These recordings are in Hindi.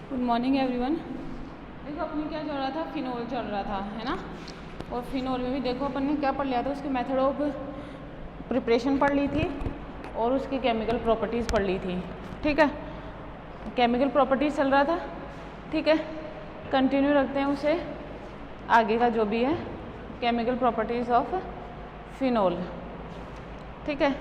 Good morning everyone. देखो अपने क्या चल रहा था, फिनोल चल रहा था, है ना। और फिनोल में भी देखो अपन ने क्या पढ़ लिया था, उसके मेथड ऑफ प्रिपरेशन पढ़ ली थी और उसकी केमिकल प्रॉपर्टीज़ पढ़ ली थी। ठीक है, केमिकल प्रॉपर्टीज़ चल रहा था। ठीक है, कंटिन्यू रखते हैं उसे, आगे का जो भी है केमिकल प्रॉपर्टीज़ ऑफ फिनोल। ठीक है,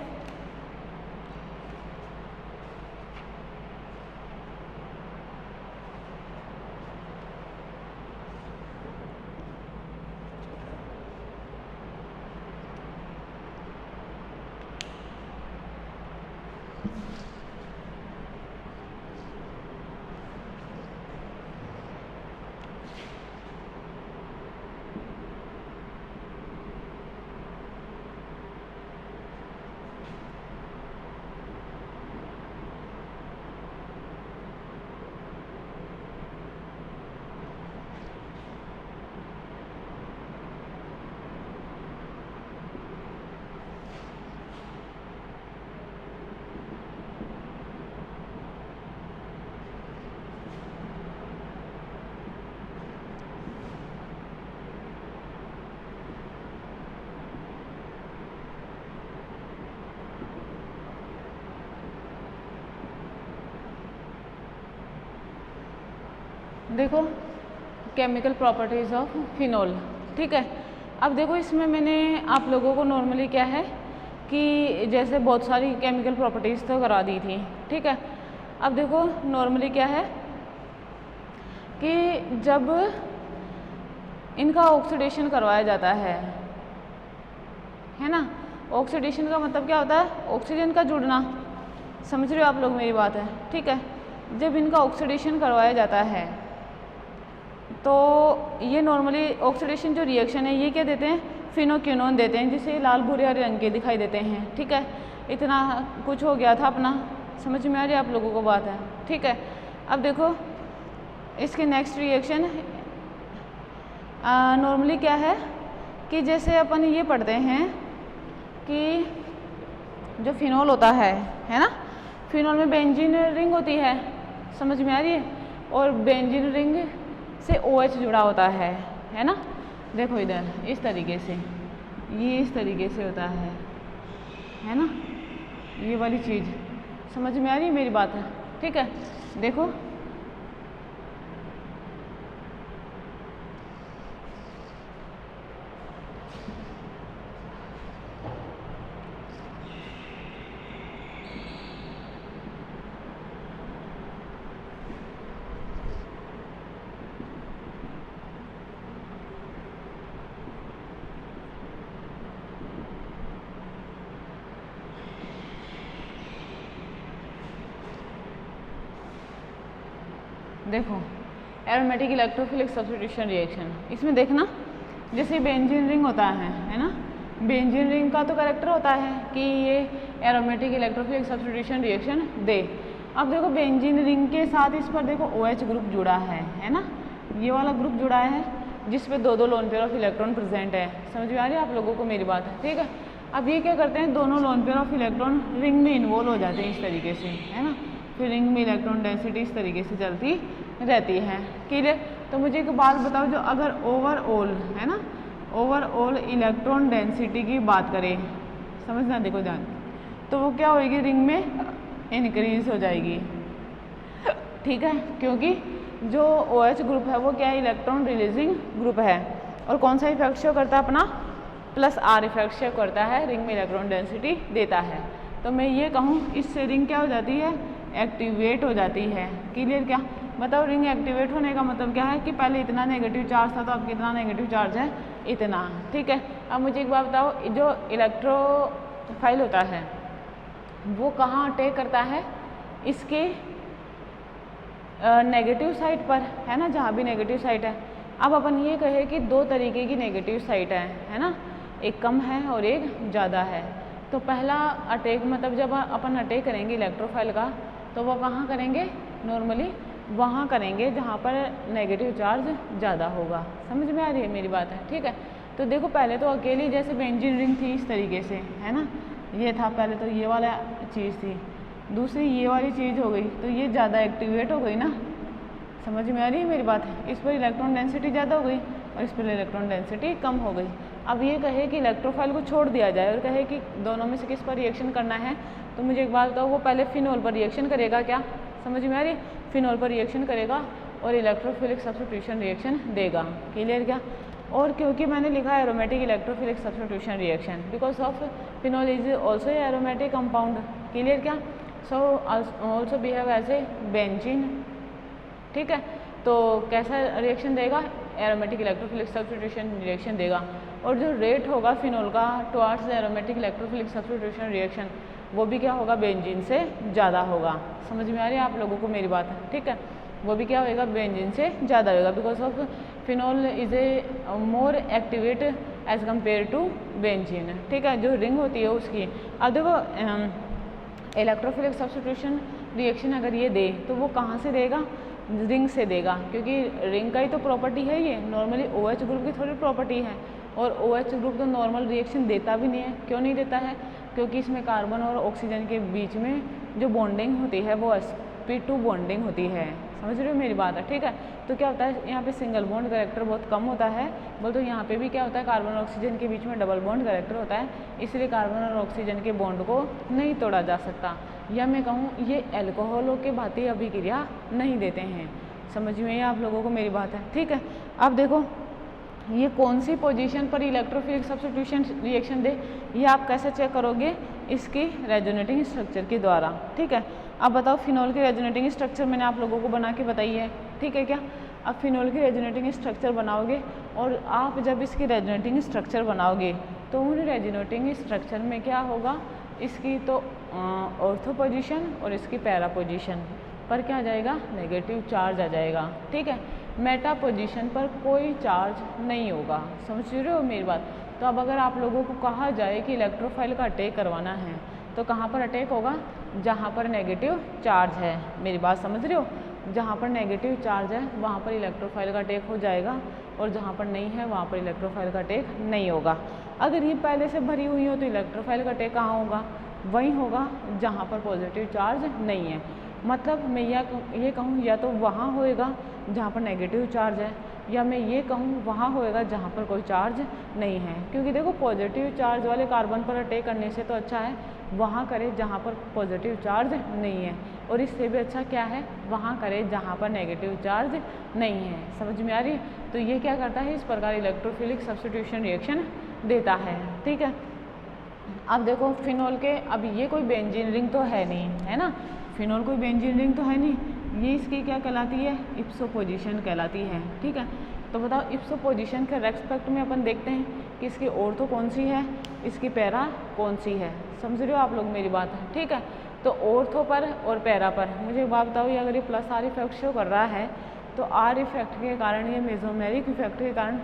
देखो केमिकल प्रॉपर्टीज़ ऑफ फिनोल। ठीक है, अब देखो इसमें मैंने आप लोगों को नॉर्मली क्या है कि जैसे बहुत सारी केमिकल प्रॉपर्टीज़ तो करा दी थी। ठीक है, अब देखो नॉर्मली क्या है कि जब इनका ऑक्सीडेशन करवाया जाता है ना। ऑक्सीडेशन का मतलब क्या होता है, ऑक्सीजन का जुड़ना। समझ रहे हो आप लोग मेरी बात है। ठीक है, जब इनका ऑक्सीडेशन करवाया जाता है तो ये नॉर्मली ऑक्सीडेशन जो रिएक्शन है ये क्या देते हैं, फिनोक्विनोन देते हैं, जिसे लाल भूरे हरे रंग के दिखाई देते हैं। ठीक है, इतना कुछ हो गया था अपना, समझ में आ रही है आप लोगों को बात है। ठीक है, अब देखो इसके नेक्स्ट रिएक्शन नॉर्मली क्या है कि जैसे अपन ये पढ़ते हैं कि जो फिनोल होता है ना, फिनोल में बेंजीन रिंग होती है, समझ में आ रही है, और बेंजीन रिंग से OH जुड़ा होता है ना। देखो इधर इस तरीके से, ये इस तरीके से होता है ना, ये वाली चीज़ समझ में आ रही है मेरी बात है। ठीक है, देखो देखो एरोमेटिक इलेक्ट्रोफिलिक सब्स्टिट्यूशन रिएक्शन, इसमें देखना जैसे बेंजीन रिंग होता है ना। बेंजीन रिंग का तो कैरेक्टर होता है कि ये एरोमेटिक इलेक्ट्रोफिलिक सब्स्टिट्यूशन रिएक्शन दे। अब देखो बेंजीन रिंग के साथ इस पर देखो OH ग्रुप जुड़ा है ना, ये वाला ग्रुप जुड़ा है जिसपे दो lone pair of electron present है। समझ में आ रही है आप लोगों को मेरी बात है। ठीक है, अब ये क्या करते हैं, दोनों lone pair of electron ring में इन्वॉल्व हो जाते हैं इस तरीके से, है ना। फिर रिंग में इलेक्ट्रॉन डेंसिटी इस तरीके से चलती रहती है। क्लियर। तो मुझे एक बात बताओ, जो अगर ओवरऑल है ना, ओवरऑल इलेक्ट्रॉन डेंसिटी की बात करें, समझना देखो ध्यान, तो वो क्या होगी, रिंग में इंक्रीज हो जाएगी। ठीक है, क्योंकि जो OH ग्रुप है वो क्या है, इलेक्ट्रॉन रिलीजिंग ग्रुप है, और कौन सा इफेक्ट शो करता है अपना, +R इफेक्ट शो करता है, रिंग में इलेक्ट्रॉन डेंसिटी देता है। तो मैं ये कहूँ इससे रिंग क्या हो जाती है, एक्टिवेट हो जाती है। क्लियर। क्या मतलब, रिंग एक्टिवेट होने का मतलब क्या है कि पहले इतना नेगेटिव चार्ज था तो अब कितना नेगेटिव चार्ज है, इतना। ठीक है, अब मुझे एक बात बताओ, जो इलेक्ट्रोफाइल होता है वो कहाँ अटैक करता है, इसके नेगेटिव साइड पर, है ना, जहाँ भी नेगेटिव साइड है। अब अपन ये कहे कि दो तरीके की नेगेटिव साइड है ना, एक कम है और एक ज़्यादा है। तो पहला अटैक मतलब जब अपन अटैक करेंगे इलेक्ट्रोफाइल का, तो वो कहाँ करेंगे, नॉर्मली वहाँ करेंगे जहाँ पर नेगेटिव चार्ज ज़्यादा होगा। समझ में आ रही है मेरी बात है। ठीक है, तो देखो पहले तो अकेली जैसे बेंजीन रिंग थी इस तरीके से, है ना, ये था पहले तो ये वाला चीज़ थी, दूसरी ये वाली चीज़ हो गई, तो ये ज़्यादा एक्टिवेट हो गई ना। समझ में आ रही है मेरी बात? इस पर इलेक्ट्रॉन डेंसिटी ज़्यादा हो गई और इस पर इलेक्ट्रॉन डेंसिटी कम हो गई। अब ये कहे कि इलेक्ट्रोफाइल को छोड़ दिया जाए और कहे कि दोनों में से किस पर रिएक्शन करना है, तो मुझे एक बात बताओ, वो पहले फिनोल पर रिएक्शन करेगा क्या? समझ में आ रही? फिनोल पर रिएक्शन करेगा और इलेक्ट्रोफिलिक सब्स्टिट्यूशन रिएक्शन देगा। क्लियर क्या? और क्योंकि मैंने लिखा है aromatic electrophilic substitution reaction because of phenol is also aromatic compound. Clear क्या? So also behave as a benzene. ठीक है, तो कैसा रिएक्शन देगा? एरोमेटिक इलेक्ट्रोफिलिक सब्स्टिट्यूशन रिएक्शन देगा। और जो रेट होगा फिनोल का towards aromatic electrophilic substitution reaction, वो भी क्या होगा? बेंजीन से ज़्यादा होगा। समझ में आ रही है आप लोगों को मेरी बात? ठीक है, वो भी क्या होगा? बेंजीन से ज़्यादा होगा because of phenol is a more activate as compare to benzene. ठीक है, जो रिंग होती है उसकी। अब देखो इलेक्ट्रोफिलिक सब्स्टिट्यूशन रिएक्शन अगर ये दे तो वो कहाँ से देगा? रिंग से देगा, क्योंकि रिंग का ही तो प्रॉपर्टी है ये। नॉर्मली OH ग्रुप की थोड़ी प्रॉपर्टी है, और OH ग्रुप तो नॉर्मल रिएक्शन देता भी नहीं है। क्यों नहीं देता है? क्योंकि इसमें कार्बन और ऑक्सीजन के बीच में जो बॉन्डिंग होती है वो sp2 बॉन्डिंग होती है। समझ रहे हो मेरी बात है? ठीक है, तो क्या होता है यहाँ पे सिंगल बॉन्ड कैरेक्टर बहुत कम होता है। बोल तो यहाँ पे भी क्या होता है? कार्बन और ऑक्सीजन के बीच में डबल बॉन्ड कैरेक्टर होता है, इसलिए कार्बन और ऑक्सीजन के बॉन्ड को नहीं तोड़ा जा सकता। या मैं कहूँ ये एल्कोहलों के भांति अभिक्रिया नहीं देते हैं। समझ में आप लोगों को मेरी बात है? ठीक है, अब देखो ये कौन सी पोजीशन पर इलेक्ट्रोफिलिक सब्स्टिट्यूशन रिएक्शन दे, ये आप कैसे चेक करोगे? इसकी रेजोनेटिंग स्ट्रक्चर के द्वारा। ठीक है, अब बताओ फिनोल की रेजोनेटिंग स्ट्रक्चर मैंने आप लोगों को बना के बताई है। ठीक है क्या? अब फिनोल की रेजोनेटिंग स्ट्रक्चर बनाओगे, और आप जब इसकी रेजोनेटिंग स्ट्रक्चर बनाओगे तो उन रेजोनेटिंग स्ट्रक्चर में क्या होगा? इसकी तो ऑर्थो पोजीशन और इसकी पैरा पोजीशन पर क्या आ जाएगा? नेगेटिव चार्ज आ जाएगा। ठीक है, मेटा पोजीशन पर कोई चार्ज नहीं होगा। समझ रहे हो मेरी बात? तो अब अगर आप लोगों को कहा जाए कि इलेक्ट्रोफाइल का अटैक करवाना है तो कहाँ पर अटैक होगा? जहाँ पर नेगेटिव चार्ज है। मेरी बात समझ रहे हो? जहाँ पर नेगेटिव चार्ज है वहाँ पर इलेक्ट्रोफाइल का अटैक हो जाएगा, और जहाँ पर नहीं है वहाँ पर इलेक्ट्रोफाइल का अटैक नहीं होगा। अगर ये पहले से भरी हुई हो तो इलेक्ट्रोफाइल का अटैक कहाँ होगा? वहीं होगा जहाँ पर पॉजिटिव चार्ज नहीं है। मतलब मैं ये कहूँ या तो वहाँ होएगा जहाँ पर नेगेटिव चार्ज है, या मैं ये कहूँ वहाँ होएगा जहाँ पर कोई चार्ज नहीं है। क्योंकि देखो पॉजिटिव चार्ज वाले कार्बन पर अटैक करने से तो अच्छा है वहाँ करे जहाँ पर पॉजिटिव चार्ज नहीं है, और इससे भी अच्छा क्या है? वहाँ करे जहाँ पर नेगेटिव चार्ज नहीं है। समझ में आ रही है? तो ये क्या करता है? इस प्रकार इलेक्ट्रोफिलिक सब्स्टिट्यूशन रिएक्शन देता है। ठीक है, अब देखो फिनोल के, अब ये कोई बेंजीन रिंग तो है नहीं, है ना? फिनोल कोई बेंजीन रिंग तो है नहीं, ये इसकी क्या कहलाती है? इप्सो पोजीशन कहलाती है। ठीक है, तो बताओ इप्सो पोजीशन के रेस्पेक्ट में अपन देखते हैं कि इसकी ऑर्थो कौन सी है, इसकी पैरा कौन सी है। समझ रहे हो आप लोग मेरी बात है? ठीक है, तो ऑर्थो पर और पैरा पर मुझे एक बात बताओ, ये अगर ये प्लस R इफेक्ट शो कर रहा है तो R इफेक्ट के कारण, ये मेसोमेरिक इफेक्ट के कारण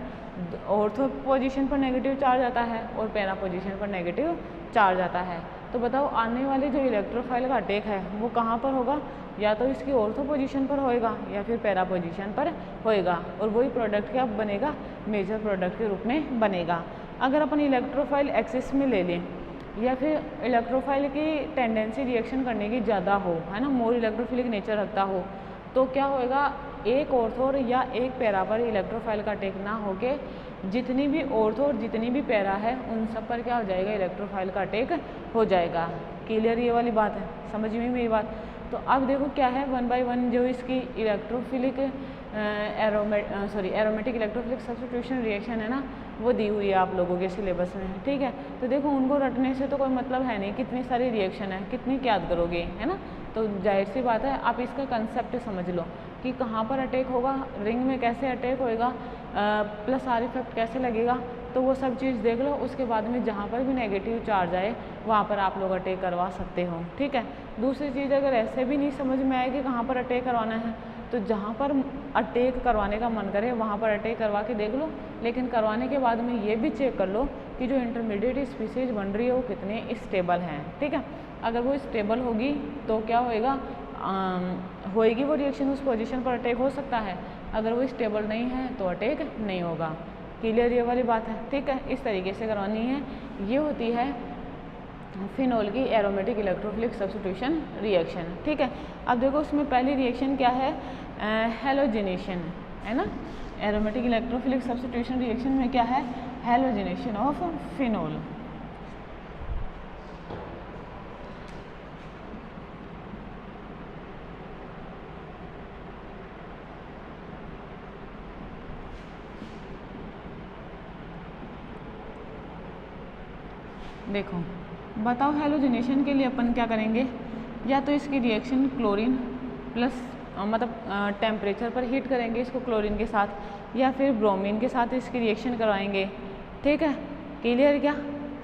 ऑर्थो पोजीशन पर नेगेटिव चार्ज आता है और पैरा पोजीशन पर नेगेटिव चार्ज आता है। तो बताओ आने वाले जो इलेक्ट्रोफाइल का अटैक है वो कहाँ पर होगा? या तो इसकी ऑर्थो पोजीशन पर होएगा या फिर पैरा पोजीशन पर होएगा, और वही प्रोडक्ट क्या बनेगा? मेजर प्रोडक्ट के रूप में बनेगा। अगर अपन इलेक्ट्रोफाइल एक्सिस में ले लें, या फिर इलेक्ट्रोफाइल की टेंडेंसी रिएक्शन करने की ज़्यादा हो, है ना, मोर इलेक्ट्रोफिलिक नेचर रखता हो, तो क्या होएगा? एक ऑर्थो या एक पैरा पर इलेक्ट्रोफाइल का अटैक ना होके जितनी भी ऑर्थो और जितनी भी पैरा है उन सब पर क्या हो जाएगा? इलेक्ट्रोफाइल का अटैक हो जाएगा। क्लियर ये वाली बात है? समझ में मेरी बात? तो अब देखो क्या है, 1 बाय 1 जो इसकी electrophilic aromatic electrophilic substitution reaction है ना, वो दी हुई है आप लोगों के सिलेबस में। ठीक है, तो देखो उनको रटने से तो कोई मतलब है नहीं, कितनी सारी रिएक्शन है, कितनी याद करोगे, है ना? तो जाहिर सी बात है आप इसका कंसेप्ट समझ लो कि कहाँ पर अटैक होगा, रिंग में कैसे अटैक होएगा, प्लस R इफेक्ट कैसे लगेगा, तो वो सब चीज़ देख लो। उसके बाद में जहाँ पर भी नेगेटिव चार्ज आए वहाँ पर आप लोग अटैक करवा सकते हो। ठीक है, दूसरी चीज़ अगर ऐसे भी नहीं समझ में आए कि कहाँ पर अटैक करवाना है, तो जहाँ पर अटैक करवाने का मन करे वहाँ पर अटैक करवा के देख लो, लेकिन करवाने के बाद में ये भी चेक कर लो कि जो इंटरमीडिएट स्पीसीज बन रही है वो कितने स्टेबल हैं। ठीक है, अगर वो स्टेबल होगी तो क्या होएगा? होएगी वो रिएक्शन, उस पोजीशन पर अटैक हो सकता है। अगर वो स्टेबल नहीं है तो अटैक नहीं होगा। क्लियर ये वाली बात है? ठीक है, इस तरीके से करवानी है। ये होती है फिनोल की एरोमेटिक इलेक्ट्रोफिलिक सब्स्टिट्यूशन रिएक्शन। ठीक है, अब देखो उसमें पहली रिएक्शन क्या है, हेलोजिनेशन है ना। एरोमेटिक इलेक्ट्रोफिलिक सब्स्टिट्यूशन रिएक्शन में क्या है, हेलोजिनेशन ऑफ फिनोल। देखो बताओ, हेलोजिनेशन के लिए अपन क्या करेंगे, या तो इसकी रिएक्शन क्लोरीन प्लस मतलब टेम्परेचर पर हीट करेंगे इसको क्लोरीन के साथ, या फिर ब्रोमीन के साथ इसकी रिएक्शन करवाएंगे। ठीक है, क्लियर क्या,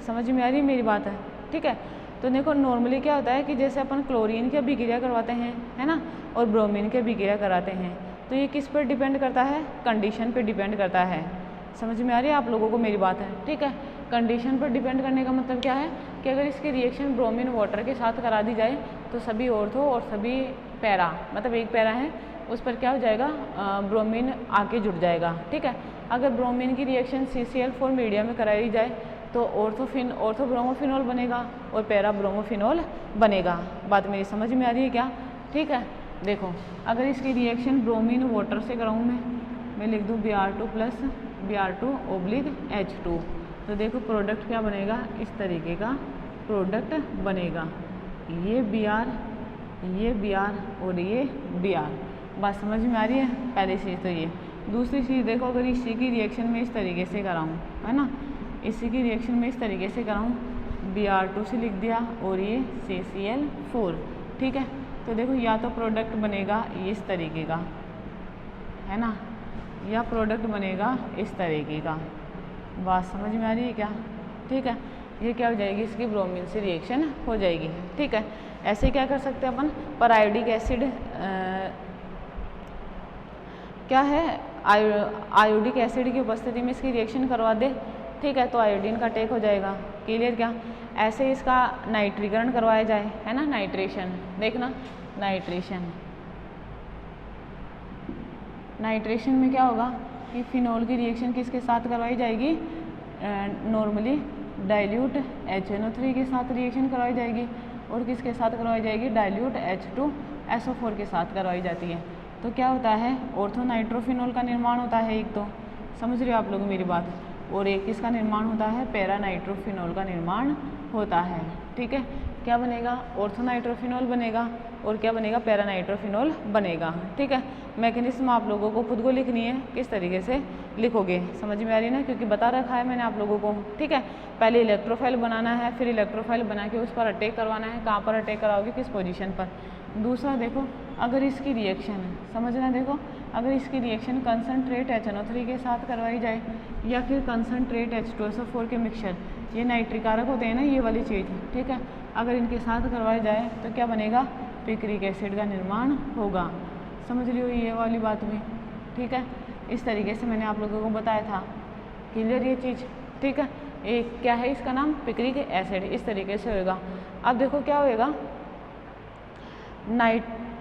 समझ में आ रही मेरी बात है। ठीक है, तो देखो नॉर्मली क्या होता है कि जैसे अपन क्लोरीन की अभिक्रिया करवाते हैं है ना, और ब्रोमीन की अभिक्रिया कराते हैं, तो ये किस पर डिपेंड करता है, कंडीशन पर डिपेंड करता है। समझ में आ रही है आप लोगों को मेरी बात है। ठीक है, कंडीशन पर डिपेंड करने का मतलब क्या है कि अगर इसकी रिएक्शन ब्रोमीन वाटर के साथ करा दी जाए तो सभी ऑर्थो और सभी पैरा, मतलब एक पैरा है उस पर क्या हो जाएगा, ब्रोमीन आके जुड़ जाएगा। ठीक है, अगर ब्रोमीन की रिएक्शन CCl4 मीडियम में कराई जाए तो ऑर्थो ब्रोमोफिनॉल बनेगा और पैरा ब्रोमोफिनॉल बनेगा। बात मेरी समझ में आ रही है क्या। ठीक है, देखो अगर इसकी रिएक्शन ब्रोमीन वाटर से कराऊँ मैं लिख दूँ Br2 प्लस Br2/H2, तो देखो प्रोडक्ट क्या बनेगा, इस तरीके का प्रोडक्ट बनेगा, ये Br और ये Br। बात समझ में आ रही है, पहली चीज़ तो ये। दूसरी चीज़ देखो, अगर इसी की रिएक्शन में इस तरीके से कराऊँ है ना, इसी की रिएक्शन में इस तरीके से कराऊँ, Br2 से लिख दिया और ये CCl4। ठीक है, तो देखो या तो प्रोडक्ट बनेगा इस तरीके का है ना, या प्रोडक्ट बनेगा इस तरीके का। बात समझ में आ रही है क्या। ठीक है, ये क्या हो जाएगी, इसकी ब्रोमीन से रिएक्शन हो जाएगी। ठीक है, ऐसे क्या कर सकते हैं अपन, पर आयोडिक एसिड क्या है, आयोडिक एसिड की उपस्थिति में इसकी रिएक्शन करवा दे। ठीक है, तो आयोडीन का टेक हो जाएगा। क्लियर क्या, ऐसे इसका नाइट्रीकरण करवाया जाए है ना, नाइट्रेशन, देखना नाइट्रेशन में क्या होगा कि फिनोल की रिएक्शन किसके साथ करवाई जाएगी, नॉर्मली डाइल्यूट HNO3 के साथ रिएक्शन करवाई जाएगी, और किसके साथ करवाई जाएगी, डाइल्यूट H2SO4 के साथ करवाई जाती है। तो क्या होता है, ऑर्थो नाइट्रोफिनोल का निर्माण होता है एक, तो समझ रहे हो आप लोग मेरी बात, और एक किसका निर्माण होता है, पैरा नाइट्रोफिनोल का निर्माण होता है। ठीक है, क्या बनेगा, ऑर्थो नाइट्रोफिनोल बनेगा और क्या बनेगा, पैरा नाइट्रोफिनोल बनेगा। ठीक है, मैकेनिज्म आप लोगों को खुद को लिखनी है, किस तरीके से लिखोगे समझ में आ रही है ना, क्योंकि बता रखा है मैंने आप लोगों को। ठीक है, पहले इलेक्ट्रोफाइल बनाना है, फिर इलेक्ट्रोफाइल बना के उस पर अटैक करवाना है, कहाँ पर अटैक कराओगे, किस पोजीशन पर। दूसरा देखो, अगर इसकी रिएक्शन समझना, देखो अगर इसकी रिएक्शन कंसनट्रेट HNO3 के साथ करवाई जाए या फिर कंसनट्रेट H2SO4 के मिक्सचर, ये नाइट्रिकारक होते हैं ना ये वाली चीज़। ठीक है, अगर इनके साथ करवाया जाए तो क्या बनेगा, पिक्रिक एसिड का निर्माण होगा। समझ लियो ये वाली बात भी। ठीक है, इस तरीके से मैंने आप लोगों को बताया था। क्लियर ये चीज़। ठीक है, एक क्या है इसका नाम, पिक्रिक एसिड, इस तरीके से होगा। अब देखो क्या होएगा, नाइट्रोसोकरण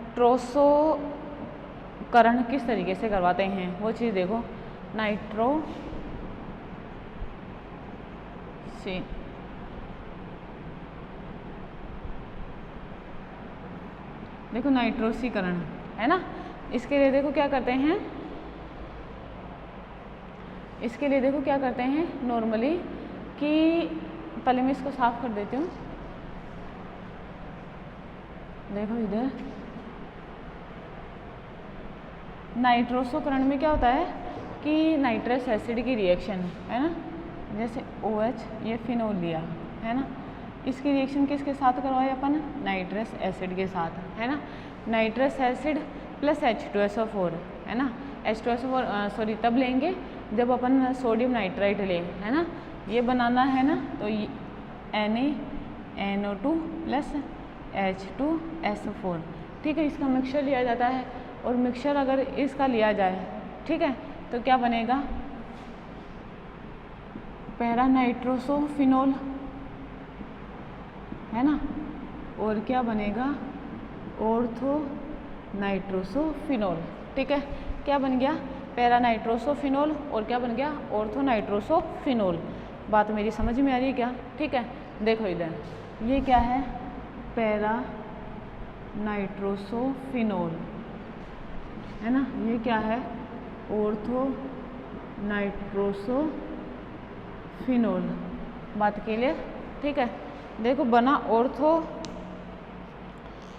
किस तरीके से करवाते हैं वो चीज़ देखो, देखो नाइट्रोसीकरण है ना, इसके लिए देखो क्या करते हैं, इसके लिए देखो क्या करते हैं नॉर्मली कि पहले मैं इसको साफ कर देती हूँ। देखो इधर नाइट्रोसोकरण में क्या होता है कि नाइट्रस एसिड की रिएक्शन है ना, जैसे OH ये फिनोल लिया है ना, इसकी रिएक्शन किसके साथ करवाए अपन, नाइट्रस एसिड के साथ है ना, नाइट्रस एसिड प्लस H2SO4 है ना, H2SO4 सॉरी तब लेंगे जब अपन सोडियम नाइट्राइट ले है ना, ये बनाना है ना, तो NaNO2 प्लस H2SO4। ठीक है, इसका मिक्सचर लिया जाता है, और मिक्सचर अगर इसका लिया जाए ठीक है तो क्या बनेगा, पैरा नाइट्रोसोफिनोल है ना, और क्या बनेगा, ऑर्थो नाइट्रोसोफिनोल। ठीक है, क्या बन गया, पैरा नाइट्रोसोफिनोल, और क्या बन गया, ऑर्थो नाइट्रोसोफिनोल। बात मेरी समझ में आ रही है क्या। ठीक है, देखो इधर ये क्या है, पैरा नाइट्रोसोफिनोल, है ना। ये क्या है, ऑर्थो नाइट्रोसोफिनोल। बात क्लियर, ठीक है। देखो बना ऑर्थो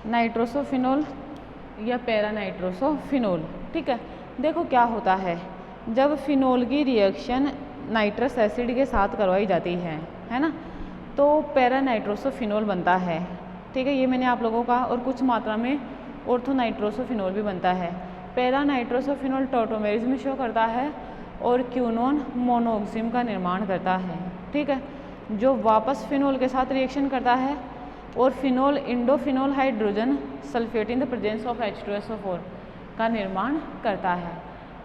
नाइट्रोसोफिनोल या पैरा नाइट्रोसोफिनोल, ठीक है। देखो क्या होता है, जब फिनोल की रिएक्शन नाइट्रस एसिड के साथ करवाई जाती है ना, तो पैरा नाइट्रोसोफिनोल बनता है, ठीक है। ये मैंने आप लोगों का, और कुछ मात्रा में ऑर्थो नाइट्रोसोफिनोल भी बनता है। पैरा नाइट्रोसोफिनोल टॉटोमेरिज में शो करता है और क्यूनोन मोनोऑक्सिम का निर्माण करता है, ठीक है, जो वापस फिनोल के साथ रिएक्शन करता है और phenol indophenol hydrogen sulphate in the presence of H2SO4 का निर्माण करता है।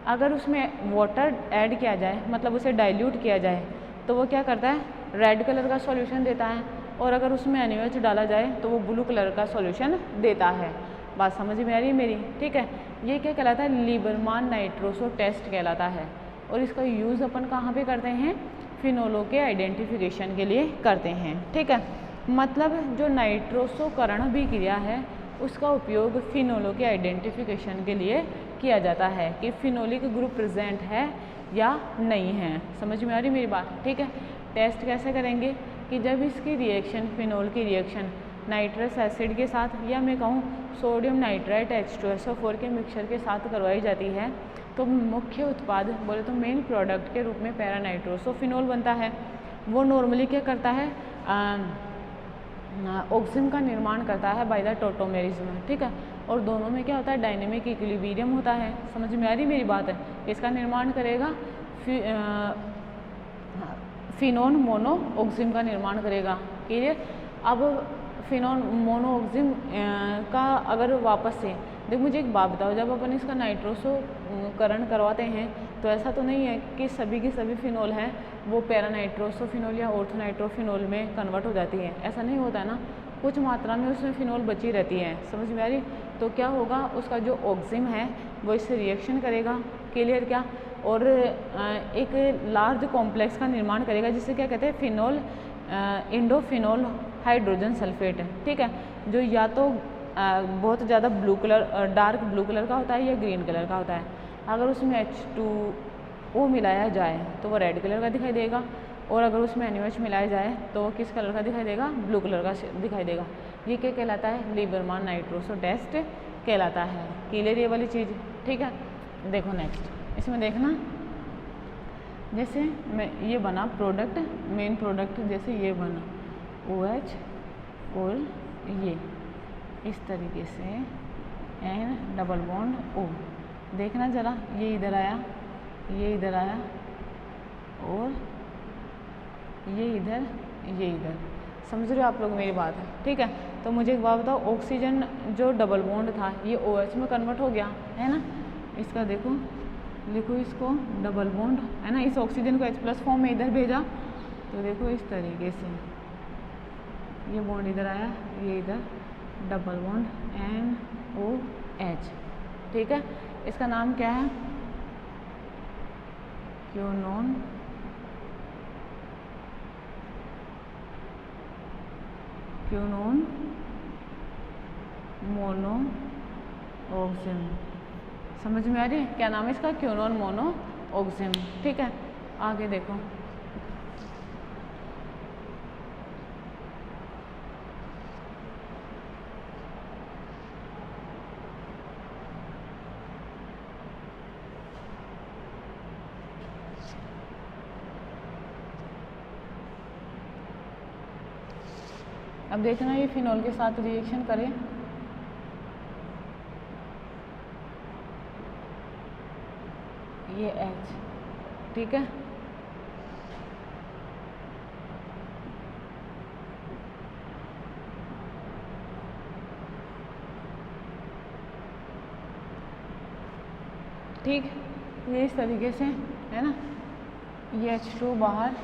अगर उसमें वाटर ऐड किया जाए, मतलब उसे डाइल्यूट किया जाए, तो वो क्या करता है, रेड कलर का सॉल्यूशन देता है, और अगर उसमें NaOH डाला जाए तो वो ब्लू कलर का सॉल्यूशन देता है। बात समझ में आ रही है मेरी, ठीक है। ये क्या कहलाता है, लीबरमान नाइट्रोसो टेस्ट कहलाता है, और इसका यूज़ अपन कहाँ पे करते हैं, फिनोलों के आइडेंटिफिकेशन के लिए करते हैं, ठीक है। मतलब जो नाइट्रोसोकरण भी क्रिया है उसका उपयोग फिनोलों के आइडेंटिफिकेशन के लिए किया जाता है कि फिनोलिक ग्रुप प्रेजेंट है या नहीं है। समझ में आ रही मेरी बात, ठीक है। टेस्ट कैसे करेंगे कि जब इसकी रिएक्शन, फिनोल की रिएक्शन नाइट्रस एसिड के साथ, या मैं कहूँ सोडियम नाइट्राइट H2SO4 के मिक्सचर के साथ करवाई जाती है, तो मुख्य उत्पाद बोले तो मेन प्रोडक्ट के रूप में पैरा नाइट्रोसोफिनोल बनता है। वो नॉर्मली क्या करता है, ऑक्सिम का निर्माण करता है बाय द टोटोमेरिज्म, ठीक है। और दोनों में क्या होता है, डायनेमिक इक्विलिब्रियम होता है। समझ में आ रही मेरी बात है। इसका निर्माण करेगा फिनोन मोनो ऑक्सिम का निर्माण करेगा, क्लियर। अब फिनोन मोनो ऑक्सिम का अगर वापस से देख, मुझे एक बात बताओ, जब अपन इसका नाइट्रोसोकरण करवाते हैं तो ऐसा तो नहीं है कि सभी की सभी फिनोल हैं वो पैरा नाइट्रोसोफिनोल या ऑर्थो नाइट्रोफिनोल में कन्वर्ट हो जाती है, ऐसा नहीं होता ना। कुछ मात्रा में उसमें फिनोल बची रहती है। समझ में आ रही। तो क्या होगा, उसका जो ऑक्सिम है वो इससे रिएक्शन करेगा, क्लियर क्या, और एक लार्ज कॉम्प्लेक्स का निर्माण करेगा जिसे क्या कहते हैं, फिनोल इंडोफिनोल हाइड्रोजन सल्फेट, ठीक है, जो या तो बहुत ज़्यादा blue colour, dark blue colour का होता है या ग्रीन कलर का होता है। अगर उसमें H2O मिलाया जाए तो वो रेड कलर का दिखाई देगा, और अगर उसमें NaOH मिलाया जाए तो वो किस कलर का दिखाई देगा, ब्लू कलर का दिखाई देगा। ये क्या कहलाता है, लीबरमान नाइट्रोसो टेस्ट कहलाता है, क्लियर ये वाली चीज़, ठीक है। देखो नेक्स्ट इसमें देखना, जैसे मैं ये बना प्रोडक्ट, मेन प्रोडक्ट, जैसे ये बना OH और ये इस तरीके से N डबल बॉन्ड O, देखना ज़रा, ये इधर आया, ये इधर आया, और ये इधर, ये इधर। समझ रहे हो आप लोग मेरी बात है, ठीक है। तो मुझे एक बात बताओ, ऑक्सीजन जो डबल बॉन्ड था ये OH में कन्वर्ट हो गया है ना। इसका देखो, लिखो इसको डबल बॉन्ड, है ना। इस ऑक्सीजन को H+ फॉर्म में इधर भेजा, तो देखो इस तरीके से ये बॉन्ड इधर आया, ये इधर, डबल बॉन्ड NOH, ठीक है। इसका नाम क्या है, क्यूनोन मोनो ऑक्सिम। समझ में आ रही है, क्या नाम है इसका, क्यूनोन मोनो ऑक्सिम, ठीक है। आगे देखो, अब देखना ये फिनोल के साथ रिएक्शन करे, ये H, ठीक है। ठीक, ये इस तरीके से है ना, ये H2 बाहर,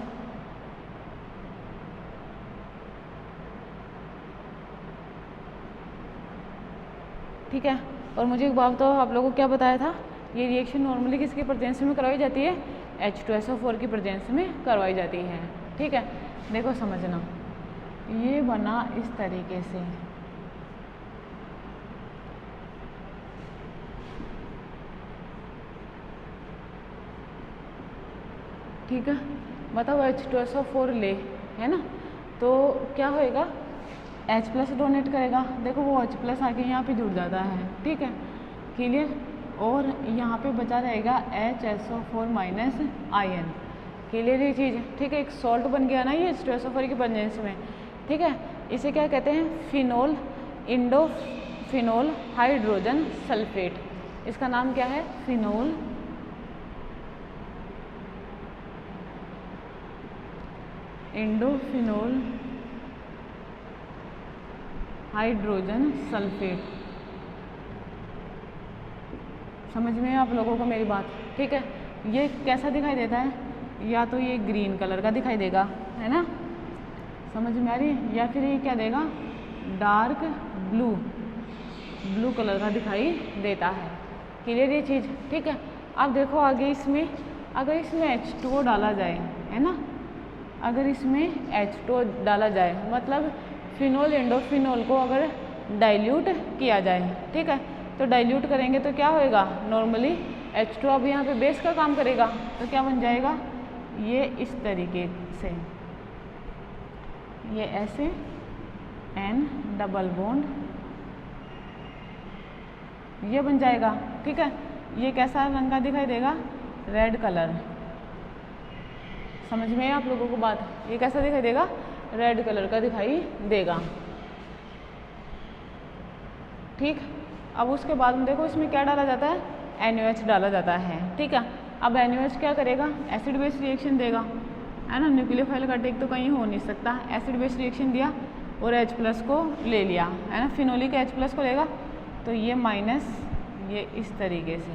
ठीक है। और मुझे एक बात बताओ, आप लोगों को क्या बताया था, ये रिएक्शन नॉर्मली किसकी प्रेजेंस में करवाई जाती है, H2SO4 की प्रेजेंस में करवाई जाती है, ठीक है। देखो समझना, ये बना इस तरीके से। ठीक है, बताओ H2SO4 ले, है ना, तो क्या होएगा, H+ डोनेट करेगा, देखो वो H+ आके यहाँ पे जुड़ जाता है। ठीक है, क्लियर। और यहाँ पे बचा रहेगा HSO4- आयन। क्लियर ये चीज़। ठीक है, एक सॉल्ट बन गया ना ये H2SO4 की प्रेजेंस में। ठीक है, इसे क्या कहते हैं, फिनोल इंडोफिनोल हाइड्रोजन सल्फेट। इसका नाम क्या है, फिनोल इंडोफिनोल हाइड्रोजन सल्फेट। समझ में आप लोगों को मेरी बात। ठीक है, ये कैसा दिखाई देता है, या तो ये ग्रीन कलर का दिखाई देगा, है ना, समझ में आ रही है, या फिर ये क्या देगा, डार्क ब्लू कलर का दिखाई देता है। क्लियर ये चीज़। ठीक है, अब देखो आगे इसमें, अगर इसमें H2O डाला जाए, है ना, अगर इसमें H2O डाला जाए, मतलब फिनोल इंडोफिनोल को अगर डाइल्यूट किया जाए, ठीक है, तो डाइल्यूट करेंगे तो क्या होएगा, नॉर्मली H2O अब यहाँ पे बेस का काम करेगा, तो क्या बन जाएगा, ये इस तरीके से, ये ऐसे N डबल बॉन्ड ये बन जाएगा। ठीक है, ये कैसा रंग का दिखाई देगा, रेड कलर। समझ में आप लोगों को बात, ये कैसा दिखाई देगा, रेड कलर का दिखाई देगा। ठीक, अब उसके बाद में देखो इसमें क्या डाला जाता है, NaOH डाला जाता है। ठीक है, अब NaOH क्या करेगा, एसिड बेस रिएक्शन देगा, है ना, न्यूक्लियोफाइल का टेक तो कहीं हो नहीं सकता, एसिड बेस रिएक्शन दिया और H+ को ले लिया, है ना, फिनोलिक H+ को लेगा, तो ये माइनस ये इस तरीके से,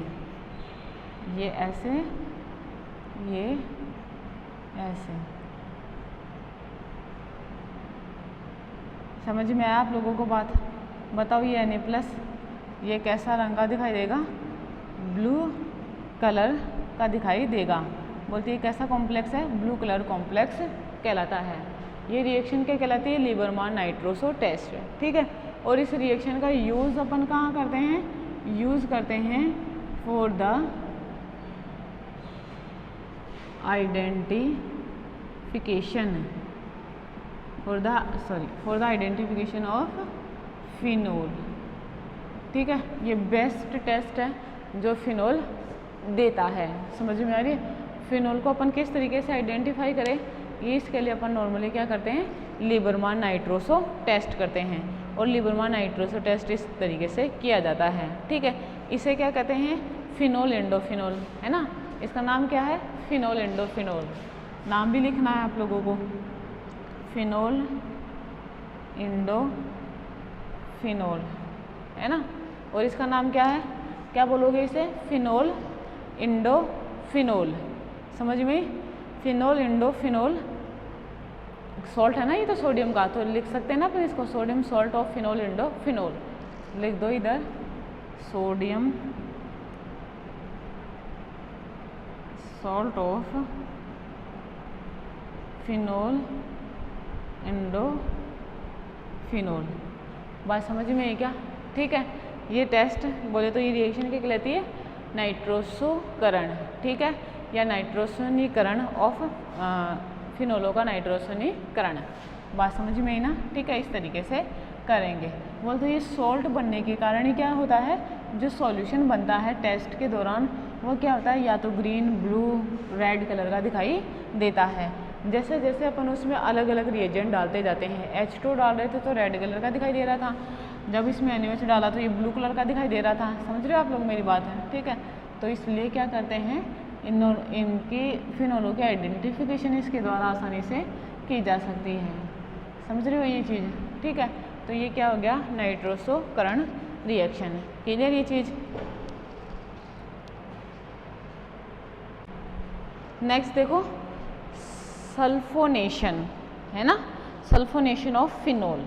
ये ऐसे, ये ऐसे। समझ में आया आप लोगों को बात। बताओ ये Na+, ये कैसा रंग का दिखाई देगा, ब्लू कलर का दिखाई देगा। बोलते हैं कैसा कॉम्प्लेक्स है, ब्लू कलर कॉम्प्लेक्स कहलाता है। ये रिएक्शन क्या कहलाती है, लीबरमान नाइट्रोसो टेस्ट। ठीक है, और इस रिएक्शन का यूज़ अपन कहाँ करते हैं, यूज़ करते हैं for the identification for the identification of phenol. ठीक है, ये बेस्ट टेस्ट है जो फिनोल देता है। समझ में आ रही है, फिनोल को अपन किस तरीके से आइडेंटिफाई करें, ये इसके लिए अपन नॉर्मली क्या करते हैं, लीबरमान नाइट्रोसो टेस्ट करते हैं, और लीबरमान नाइट्रोसो टेस्ट इस तरीके से किया जाता है। ठीक है, इसे क्या कहते हैं, फिनोल इंडोफिनोल, है ना, इसका नाम क्या है, फिनोल इंडोफिनोल। नाम भी लिखना है आप लोगों को, फिनोल इंडोफिनोल, है ना, और इसका नाम क्या है, क्या बोलोगे इसे, फिनोल इंडोफिनोल। समझ में, फिनोल इंडोफिनोल, सॉल्ट है ना ये तो सोडियम का, तो लिख सकते हैं ना अपन इसको, सोडियम सॉल्ट ऑफ फिनोल इंडोफिनोल लिख दो इधर, सोडियम सॉल्ट ऑफ फिनोल इंडोफिनोल। बात समझ में है क्या। ठीक है, ये टेस्ट बोले तो ये रिएक्शन क्या कहलाती है, नाइट्रोसोकरण। ठीक है, या नाइट्रोसोनीकरण ऑफ फिनोलों का नाइट्रोसोनीकरण। बात समझ में आई ना। ठीक है, इस तरीके से करेंगे। बोलते ये सॉल्ट बनने के कारण ही क्या होता है, जो सॉल्यूशन बनता है टेस्ट के दौरान वो क्या होता है, या तो ग्रीन, ब्लू, रेड कलर का दिखाई देता है। जैसे जैसे अपन उसमें अलग अलग रिएजेंट डालते जाते हैं, H2 डाल रहे थे तो रेड कलर का दिखाई दे रहा था, जब इसमें NaOH डाला तो ये ब्लू कलर का दिखाई दे रहा था। समझ रहे हो आप लोग मेरी बात है। ठीक है, तो इसलिए क्या करते हैं, इनकी फिनोलों की आइडेंटिफिकेशन इसके द्वारा आसानी से की जा सकती है। समझ रहे हो ये चीज़। ठीक है, तो ये क्या हो गया, नाइट्रोसोकरण रिएक्शन। क्लियर ये चीज़। नेक्स्ट देखो, सल्फोनेशन, है ना, सल्फोनेशन ऑफ फिनोल।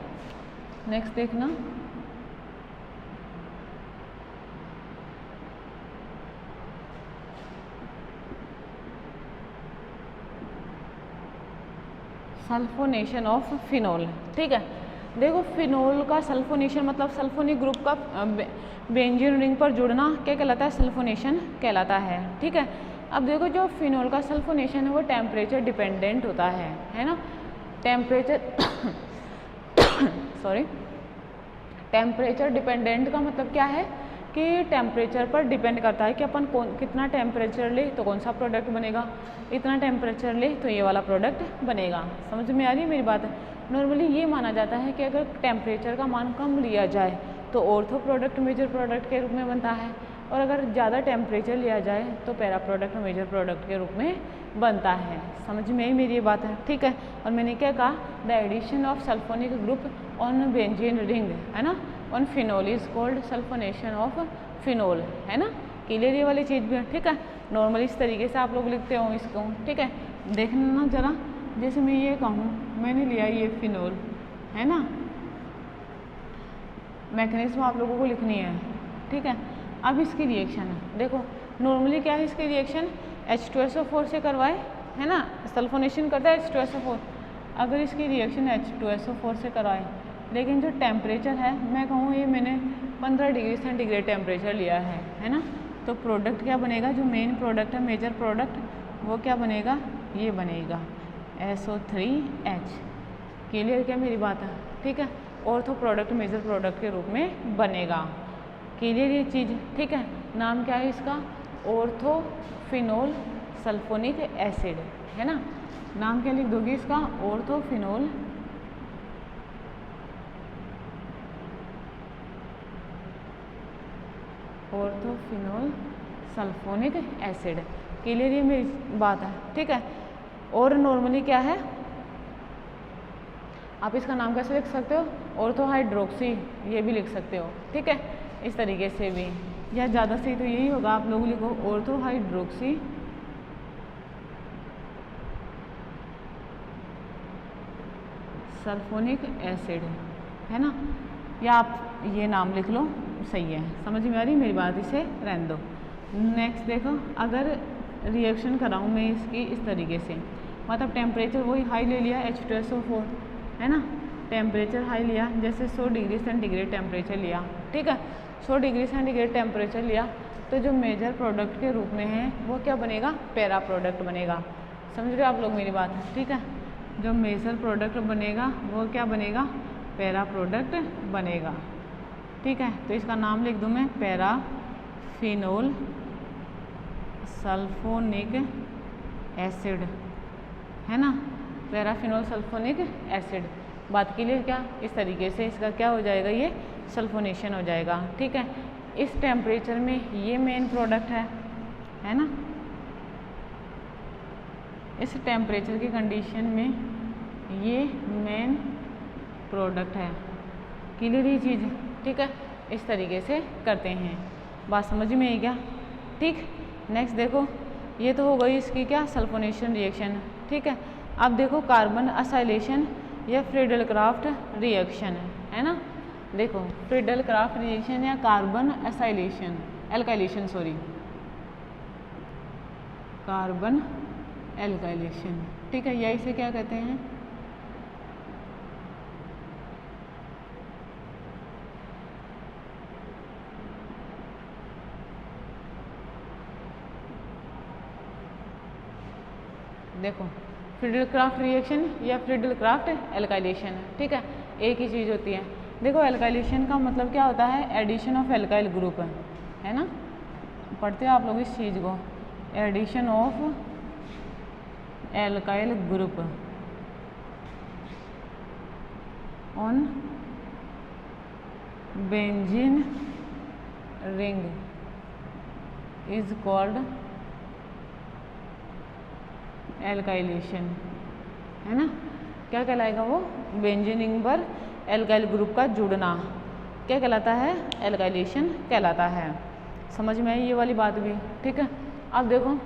नेक्स्ट देखना, सल्फोनेशन ऑफ फिनोल। ठीक है, देखो फिनोल का सल्फोनेशन मतलब सल्फोनिक ग्रुप का बेंजीन रिंग पर जुड़ना क्या कहलाता है? सल्फोनेशन कहलाता है। ठीक है, अब देखो जो फिनोल का सल्फोनेशन है वो टेम्परेचर डिपेंडेंट होता है ना। टेम्परेचर सॉरी, टेम्परेचर डिपेंडेंट का मतलब क्या है कि टेम्परेचर पर डिपेंड करता है कि अपन कितना टेम्परेचर ले तो कौन सा प्रोडक्ट बनेगा, इतना टेम्परेचर ले तो ये वाला प्रोडक्ट बनेगा। समझ में आ रही है मेरी बात? नॉर्मली ये माना जाता है कि अगर टेम्परेचर का मान कम लिया जाए तो ऑर्थो प्रोडक्ट मेजर प्रोडक्ट के रूप में बनता है, और अगर ज़्यादा टेम्परेचर लिया जाए तो पैरा प्रोडक्ट मेजर प्रोडक्ट के रूप में बनता है। समझ में आई मेरी ये बात है? ठीक है, और मैंने क्या कहा? The addition of sulphonic group on benzene ring है ना, on phenol is called sulphonation of phenol, है ना। क्लियर ये वाली चीज़ भी है। ठीक है, नॉर्मली इस तरीके से आप लोग लिखते हो इसको। ठीक है, देखना ना जरा, जैसे मैं ये कहूँ मैंने लिया ये फिनोल, है ना, मैकेनिज्म आप लोगों को लिखनी है। ठीक है, अब इसकी रिएक्शन देखो, नॉर्मली क्या है इसकी रिएक्शन? H2SO4 से करवाए, है ना, सल्फोनेशन करता है H2SO4। अगर इसकी रिएक्शन H2SO4 से करवाए, लेकिन जो टेम्परेचर है मैं कहूँ ये मैंने 15 डिग्री सेंटीग्रेड टेम्परेचर लिया है ना, तो प्रोडक्ट क्या बनेगा? जो मेन प्रोडक्ट है, मेजर प्रोडक्ट, वो क्या बनेगा? ये बनेगा SO3H। क्लियर क्या मेरी बात है? ठीक है, ऑर्थो प्रोडक्ट मेजर प्रोडक्ट के रूप में बनेगा। क्लियर ये चीज़? ठीक है, नाम क्या है इसका? ऑर्थोफिनोल सल्फोनिक एसिड, है ना। नाम क्या लिख दोगे इसका? ऑर्थोफिनोल सल्फोनिक एसिड। क्लियर ये मेरी बात है? ठीक है, और नॉर्मली क्या है, आप इसका नाम कैसे लिख सकते हो? ऑर्थो हाइड्रोक्सी, ये भी लिख सकते हो। ठीक है, इस तरीके से भी, या ज़्यादा सही तो यही होगा, आप लोग लिखो ऑर्थो हाइड्रोक्सी सल्फोनिक एसिड, है ना, या आप ये नाम लिख लो, सही है। समझ में आ रही मेरी बात? इसे रहने दो। नेक्स्ट देखो, अगर रिएक्शन कराऊँ मैं इसकी इस तरीके से, मतलब टेम्परेचर वही हाई ले लिया H2SO4, है ना, टेम्परेचर हाई लिया, जैसे 100 डिग्री सेंटीग्रेड टेम्परेचर लिया। ठीक है, 100 डिग्री सेंटीग्रेड टेम्परेचर लिया तो जो मेजर प्रोडक्ट के रूप में है वो क्या बनेगा? पैरा प्रोडक्ट बनेगा। समझ रहे हो आप लोग मेरी बात? ठीक है, जो मेजर प्रोडक्ट बनेगा वो क्या बनेगा? पैरा प्रोडक्ट बनेगा। ठीक है, तो इसका नाम लिख दूँ मैं, पैराफिनोल सल्फोनिक एसिड, है ना, पैराफिनोल सल्फोनिक एसिड। बात के लिए क्या, इस तरीके से इसका क्या हो जाएगा? ये सल्फोनेशन हो जाएगा। ठीक है, इस टेम्परेचर में ये मेन प्रोडक्ट है ना, इस टेम्परेचर की कंडीशन में ये मेन प्रोडक्ट है। क्लियर ये चीज़? ठीक है, इस तरीके से करते हैं। बात समझ में आई क्या? ठीक, नेक्स्ट देखो, ये तो हो गई इसकी क्या? Sulphonation reaction. ठीक है, अब देखो कार्बन असाइलेशन या फ्रीडल क्राफ्ट रिएक्शन, है ना। देखो फ्रीडल क्राफ्ट रिएक्शन या carbon acylation, alkylation sorry, carbon alkylation. ठीक है, या इसे क्या कहते हैं? देखो फ्रीडल क्राफ्ट रिएक्शन या फ्रीडल क्राफ्ट एल्काइलेशन। ठीक है, एक ही चीज़ होती है। देखो एल्काइलेशन का मतलब क्या होता है? एडिशन ऑफ एल्काइल ग्रुप, है ना, पढ़ते हो आप लोग इस चीज़ को, addition of alkyl group on benzene ring is called alkylation, है ना। क्या कहलाएगा वो? बेंजीन रिंग पर एल्काइल ग्रुप का जुड़ना क्या कहलाता है? एल्काइलेशन कहलाता है। समझ में आई ये वाली बात भी? ठीक है, अब देखो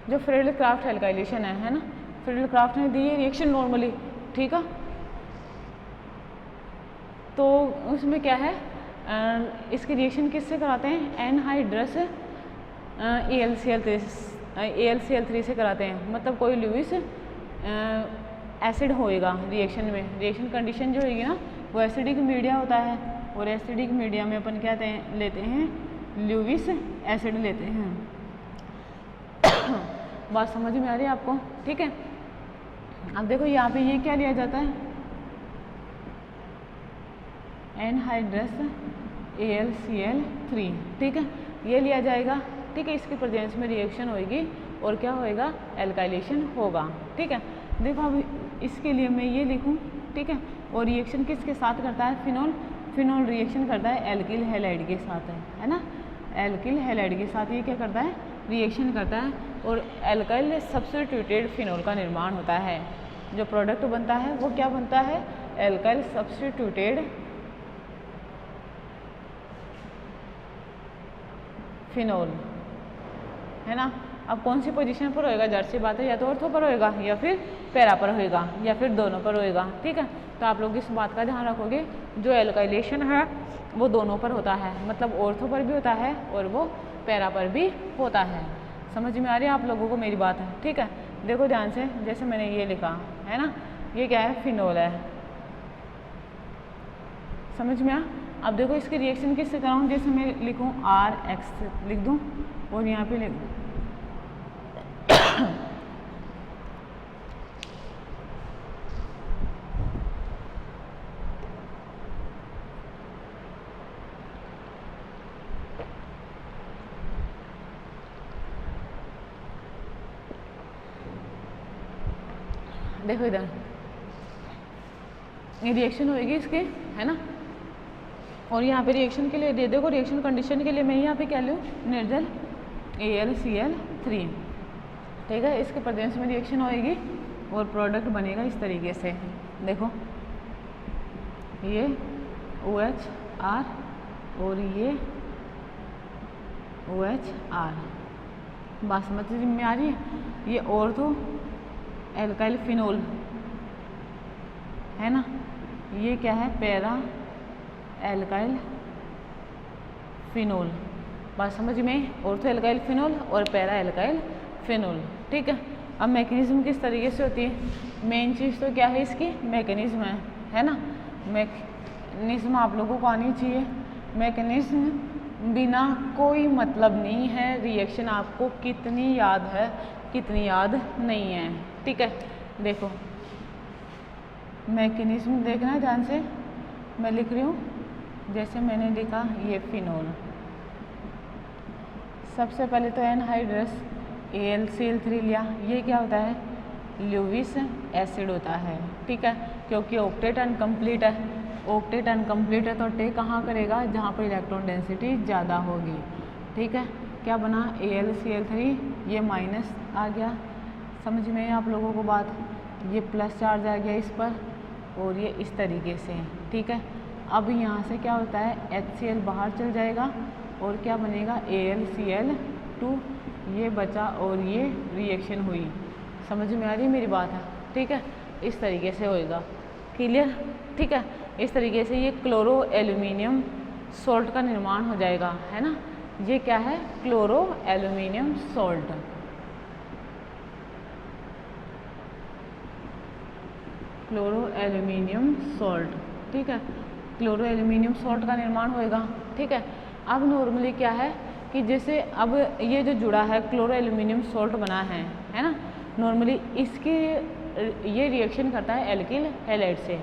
जो फ्रीडल क्राफ्ट एल्काइलेशन है ना, फ्रीडल क्राफ्ट ने दी है रिएक्शन नॉर्मली। ठीक है, तो उसमें क्या है, इसकी रिएक्शन किससे कराते हैं? एनहाइड्रस AlCl3 से कराते हैं। मतलब कोई लुईस एसिड होएगा रिएक्शन में। रिएक्शन कंडीशन जो होगी ना वो एसिडिक मीडिया होता है, और एसिडिक मीडिया में अपन क्या लेते हैं, ल्यूविस एसिड लेते हैं। बात समझ में आ रही है आपको? ठीक है। अब देखो यहाँ पे ये क्या लिया जाता है, एनहाइड्रस AlCl3, ठीक है, ये लिया जाएगा। ठीक है, इसकी प्रेजेंस में रिएक्शन होगी और क्या होएगा, एल्काइलेशन होगा। ठीक है, देखो अब इसके लिए मैं ये लिखूं, ठीक है, और रिएक्शन किसके साथ करता है, फिनोल। फिनोल रिएक्शन करता है एल्किल हैलाइड के साथ, है ना, एल्किल हैलाइड के साथ ये क्या करता है, रिएक्शन करता है, और एल्काइल सब्स्टिट्यूटेड फिनोल का निर्माण होता है। जो प्रोडक्ट बनता है वो क्या बनता है, एल्काइल सब्स्टिट्यूटेड फिनोल, है ना। अब कौन सी पोजीशन पर होएगा, जाहिर सी बात है, या तो ऑर्थो पर होएगा या फिर पैरा पर होएगा या फिर दोनों पर होएगा। ठीक है, तो आप लोग इस बात का ध्यान रखोगे, जो एल्काइलेशन है वो दोनों पर होता है, मतलब ऑर्थो पर भी होता है और वो पैरा पर भी होता है। समझ में आ रही है आप लोगों को मेरी बात है? ठीक है, देखो ध्यान से, जैसे मैंने ये लिखा है ना, ये क्या है, फिनोल है, समझ में आ। अब देखो इसकी रिएक्शन किससे कराऊँ, जैसे मैं लिखूँ RX लिख दूँ और यहाँ पे लिख दूँ देखो इधर ये रिएक्शन होएगी इसकी, है ना, और यहाँ पे रिएक्शन के लिए दे देखो, रिएक्शन कंडीशन के लिए मैं यहाँ पे क्या लूँ, निर्जल AlCl3, ठीक है। इसके प्रेजेंस में रिएक्शन होएगी और प्रोडक्ट बनेगा इस तरीके से। देखो ये OHR और ये OHR, बात समझ में आ रही है। ये ऑर्थो एल्काइल फिनोल है ना, ये क्या है, पैरा एल्काइल फिनोल, बात समझ में, ऑर्थो एल्काइल फिनोल और पैरा एल्काइल फिनोल। ठीक है, अब मैकेनिज्म किस तरीके से होती है, मेन चीज़ तो क्या है इसकी, मैकेनिज्म है ना। मैकेनिज्म आप लोगों को आनी चाहिए। मैकेनिज्म बिना कोई मतलब नहीं है, रिएक्शन आपको कितनी याद है कितनी याद नहीं है। ठीक है, देखो मैकेनिज्म देखना है ध्यान से, मैं लिख रही हूँ, जैसे मैंने लिखा ये फिनोल, सबसे पहले तो एनहाइड्रस AlCl3 लिया, ये क्या होता है, ल्यूविस एसिड होता है। ठीक है, क्योंकि ऑक्टेट अनकम्प्लीट है, ऑक्टेट अनकम्प्लीट है तो अटैक कहाँ करेगा, जहाँ पर इलेक्ट्रॉन डेंसिटी ज़्यादा होगी। ठीक है, क्या बना AlCl3, ये माइनस आ गया, समझ में आप लोगों को बात, ये प्लस चार्ज आ गया इस पर, और ये इस तरीके से। ठीक है, अब यहाँ से क्या होता है, HCl बाहर चल जाएगा और क्या बनेगा, AlCl2, ये बचा और ये रिएक्शन हुई। समझ में आ रही मेरी बात है? ठीक है, इस तरीके से होएगा, क्लियर? ठीक है, इस तरीके से ये क्लोरो एल्यूमिनियम सॉल्ट का निर्माण हो जाएगा, है ना। ये क्या है, chloro aluminium salt, chloro aluminium salt. ठीक है, क्लोरो एल्यूमिनियम सॉल्ट का निर्माण होएगा। ठीक है, अब नॉर्मली क्या है कि जैसे अब ये जो जुड़ा है क्लोरो एल्यूमिनियम सॉल्ट बना है ना, नॉर्मली इसकी ये रिएक्शन करता है एल्किल हैलाइड से।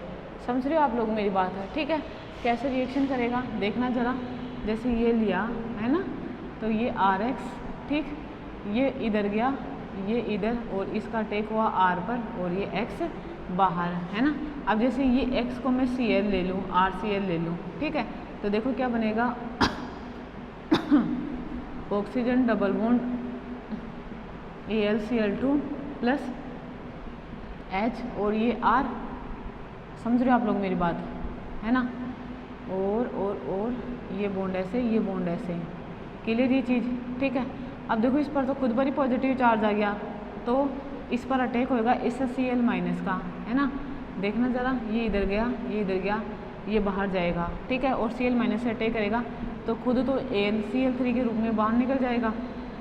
समझ रहे हो आप लोग मेरी बात है? ठीक है, कैसे रिएक्शन करेगा देखना ज़रा, जैसे ये लिया है ना, तो ये RX, ठीक, ये इधर गया, ये इधर, और इसका टेक हुआ R पर, और ये X बाहर, है ना। अब जैसे ये X को मैं Cl ले लूँ, RCl ले लूँ, ठीक है, तो देखो क्या बनेगा, oxygen double bond AlCl2 plus H और ये R, समझ रहे हो आप लोग मेरी बात, है ना, और ये बॉन्ड ऐसे, ये बॉन्ड ऐसे, क्लियर ये चीज़? ठीक है, अब देखो इस पर तो खुद पर ही पॉजिटिव चार्ज आ गया, तो इस पर अटैक होएगा इस Cl माइनस का, है ना। देखना ज़रा, ये इधर गया, ये इधर गया, ये बाहर जाएगा। ठीक है, और Cl माइनस से अटैक करेगा तो खुद तो AlCl3 के रूप में बाहर निकल जाएगा,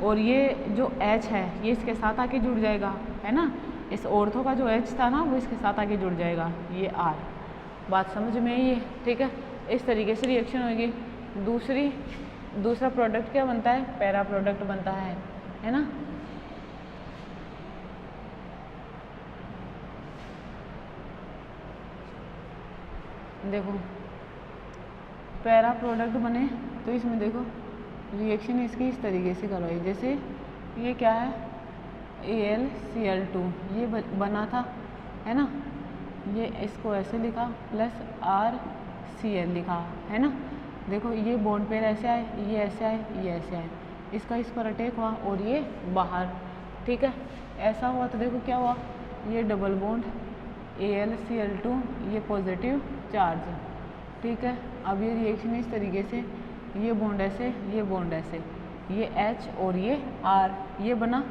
और ये जो H है ये इसके साथ आके जुड़ जाएगा, है ना, इस ऑर्थो का जो H था ना वो इसके साथ आगे जुड़ जाएगा, ये R। बात समझ में आई है, ठीक है। इस तरीके से रिएक्शन होगी। दूसरा प्रोडक्ट क्या बनता है, पैरा प्रोडक्ट बनता है ना। देखो पैरा प्रोडक्ट बने तो इसमें देखो रिएक्शन इसकी इस तरीके से करवाई, जैसे ये क्या है AlCl2 ये बना था, है ना। ये इसको ऐसे लिखा प्लस RCl लिखा, है ना। देखो ये बॉन्ड पेयर ऐसे आए, ये ऐसे आए, ये ऐसे आए, इसका इस पर अटैक हुआ और ये बाहर, ठीक है। ऐसा हुआ तो देखो क्या हुआ, ये डबल बॉन्ड AlCl2 ये पॉजिटिव चार्ज, ठीक है। अब ये रिएक्शन इस तरीके से, ये बॉन्ड ऐसे, ये बॉन्ड ऐसे, ये H और ये R ये बना,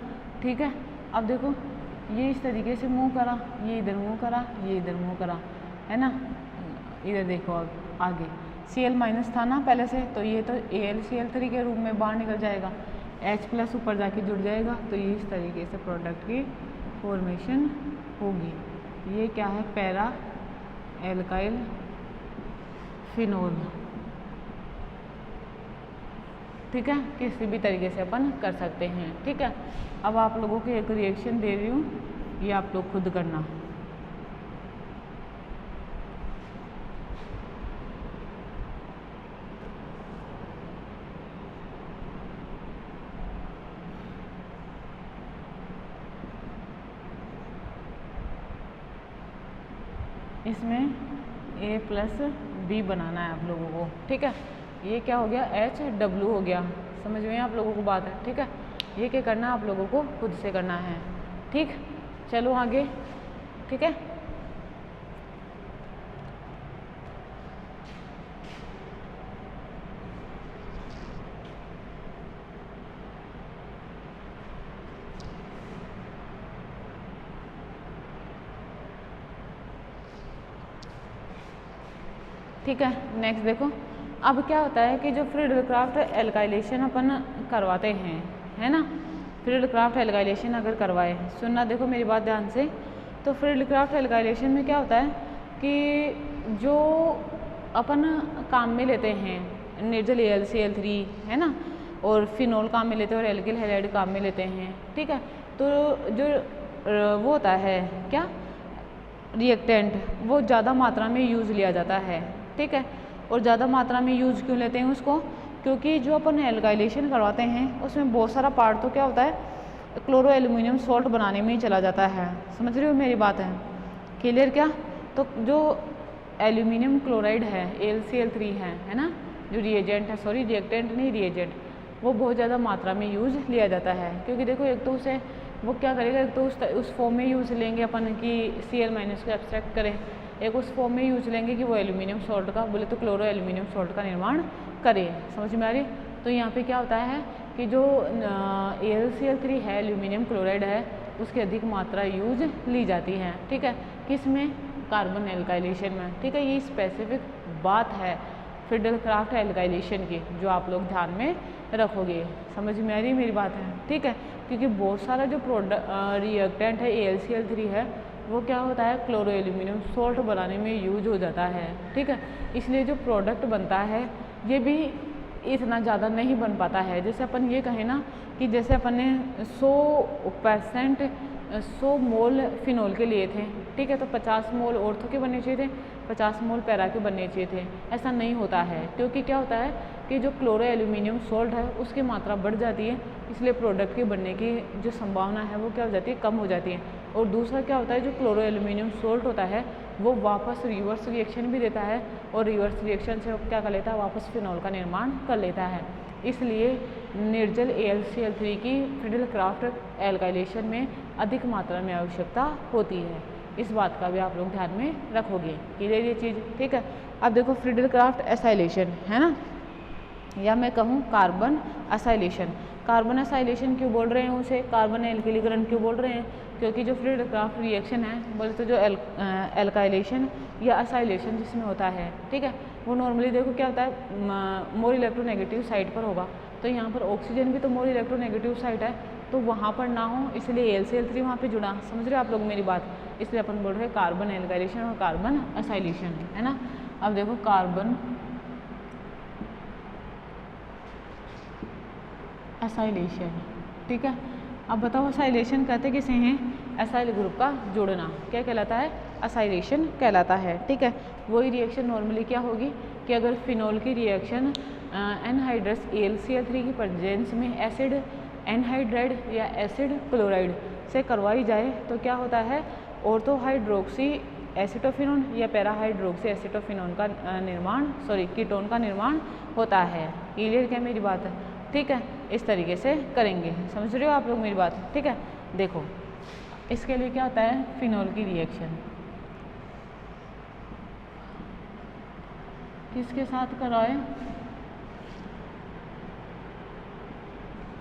ठीक है। अब देखो ये इस तरीके से मूव करा, ये इधर मूव करा, ये इधर मूव करा, है ना। इधर देखो अब आगे Cl माइनस था ना पहले से, तो ये तो AlCl3 के रूप में बाहर निकल जाएगा, H प्लस ऊपर जाके जुड़ जाएगा, तो ये इस तरीके से प्रोडक्ट की फॉर्मेशन होगी। ये क्या है, पैरा एल्काइल फिनोल, ठीक है। किसी भी तरीके से अपन कर सकते हैं, ठीक है। अब आप लोगों को एक रिएक्शन दे रही हूँ, ये आप लोग खुद करना। इसमें A प्लस B बनाना है आप लोगों को, ठीक है। ये क्या हो गया, HW हो गया, समझ में आप लोगों को बात है, ठीक है। ये क्या करना है आप लोगों को खुद से करना है, ठीक। चलो आगे, ठीक है। ठीक है, नेक्स्ट देखो। अब क्या होता है कि जो फ्रीडल-क्राफ्ट एल्काइलेशन अपन करवाते हैं, है ना। फ्रीडल-क्राफ्ट एल्काइलेशन अगर करवाए, सुनना देखो मेरी बात ध्यान से। तो फ्रीडल-क्राफ्ट एल्काइलेशन में क्या होता है कि जो अपन काम में लेते हैं, निर्जल AlCl3 है ना, और फिनोल काम में लेते हैं और एल्किल हैलाइड काम में लेते हैं, ठीक है। तो जो वो होता है क्या, रिएक्टेंट, वो ज़्यादा मात्रा में यूज़ लिया जाता है, ठीक है। और ज़्यादा मात्रा में यूज़ क्यों लेते हैं उसको, क्योंकि जो अपन एल्काइलेशन करवाते हैं उसमें बहुत सारा पार्ट तो क्या होता है, क्लोरो एल्यूमिनियम सॉल्ट बनाने में ही चला जाता है, समझ रहे हो मेरी बात है, क्लियर क्या। तो जो एल्यूमिनियम क्लोराइड है AlCl3 है ना, जो रिएजेंट है, सॉरी रिएक्टेंट नहीं रिएजेंट, वो बहुत ज़्यादा मात्रा में यूज़ लिया जाता है। क्योंकि देखो एक तो उसे वो क्या करेगा, एक तो उस फॉर्म में यूज़ लेंगे अपन कि Cl माइनस को एब्स्ट्रैक्ट करें, एक उस फॉर्म में यूज लेंगे कि वो एल्यूमिनियम सॉल्ट का, बोले तो क्लोरो एल्यूमिनियम सॉल्ट का निर्माण करे, समझ में आ रही। तो यहाँ पे क्या होता है कि जो AlCl3 है, एल्यूमिनियम क्लोराइड है, उसकी अधिक मात्रा यूज ली जाती है, ठीक है। किस में, कार्बन एल्काइलेशन में, ठीक है। ये स्पेसिफिक बात है फ्रीडल-क्राफ्ट एल्काइलेशन की, जो आप लोग ध्यान में रखोगे, समझ में आ रही मेरी बात है, ठीक है। क्योंकि बहुत सारा जो रिएक्टेंट है AlCl3 है, वो क्या होता है, क्लोरो एल्यूमिनियम सॉल्ट बनाने में यूज हो जाता है, ठीक है। इसलिए जो प्रोडक्ट बनता है ये भी इतना ज़्यादा नहीं बन पाता है। जैसे अपन ये कहें ना कि जैसे अपन ने 100 मोल फिनोल के लिए थे, ठीक है, तो 50 मोल ऑर्थो के बनने चाहिए थे, 50 मोल पैरा के बनने चाहिए थे। ऐसा नहीं होता है, क्योंकि क्या होता है कि जो क्लोरो एल्यूमिनियम सॉल्ट है उसकी मात्रा बढ़ जाती है, इसलिए प्रोडक्ट के बनने की जो संभावना है वो क्या हो जाती है, कम हो जाती है। और दूसरा क्या होता है, जो क्लोरो एल्यूमिनियम सॉल्ट होता है वो वापस रिवर्स रिएक्शन भी देता है, और रिवर्स रिएक्शन से क्या कर लेता है, वापस फिनॉल का निर्माण कर लेता है। इसलिए निर्जल AlCl3 की फ्रीडल-क्राफ्ट एल्काइलेशन में अधिक मात्रा में आवश्यकता होती है। इस बात का भी आप लोग ध्यान में रखोगे, क्लियर ये चीज़, ठीक है। अब देखो फ्रीडल-क्राफ्ट एसाइलेशन है ना, या मैं कहूँ कार्बन एसाइलेशन। कार्बन एसाइलेशन क्यों बोल रहे हैं उसे, कार्बन एल्किलीकरण क्यों बोल रहे हैं, क्योंकि जो फ्रीडल-क्राफ्ट रिएक्शन है, बोले तो जो एल्काइलेशन या एसाइलेशन जिसमें होता है, ठीक है, वो नॉर्मली देखो क्या होता है, मोर इलेक्ट्रोनेगेटिव साइड पर होगा। तो यहाँ पर ऑक्सीजन भी तो मोर इलेक्ट्रोनेगेटिव साइड है, तो वहाँ पर ना हो, इसलिए AlCl3 वहाँ पे जुड़ा। समझ रहे हो आप लोग मेरी बात? इसलिए अपन बोल रहे हैं कार्बन एल्काइलेशन और कार्बन असाइलेशन, है ना। अब देखो कार्बन असाइलेशन, ठीक है। अब बताओ असाइलेशन कहते किसे हैं? असाइल ग्रुप का जोड़ना क्या कहलाता है? असाइलेशन कहलाता है, ठीक है। वही रिएक्शन नॉर्मली क्या होगी कि अगर फिनोल की रिएक्शन एनहाइड्रस AlCl3 की प्रेजेंस में एसिड एनहाइड्राइड या एसिड क्लोराइड से करवाई जाए तो क्या होता है? ऑर्थोहाइड्रोक्सी एसिटोफिनोन या पैराहाइड्रोक्सी एसिटोफिनोन का निर्माण, कीटोन का निर्माण होता है। क्लियर क्या मेरी बात है? ठीक है, इस तरीके से करेंगे। समझ रहे हो आप लोग मेरी बात? ठीक है। देखो इसके लिए क्या होता है? फिनोल की रिएक्शन किसके साथ कराए?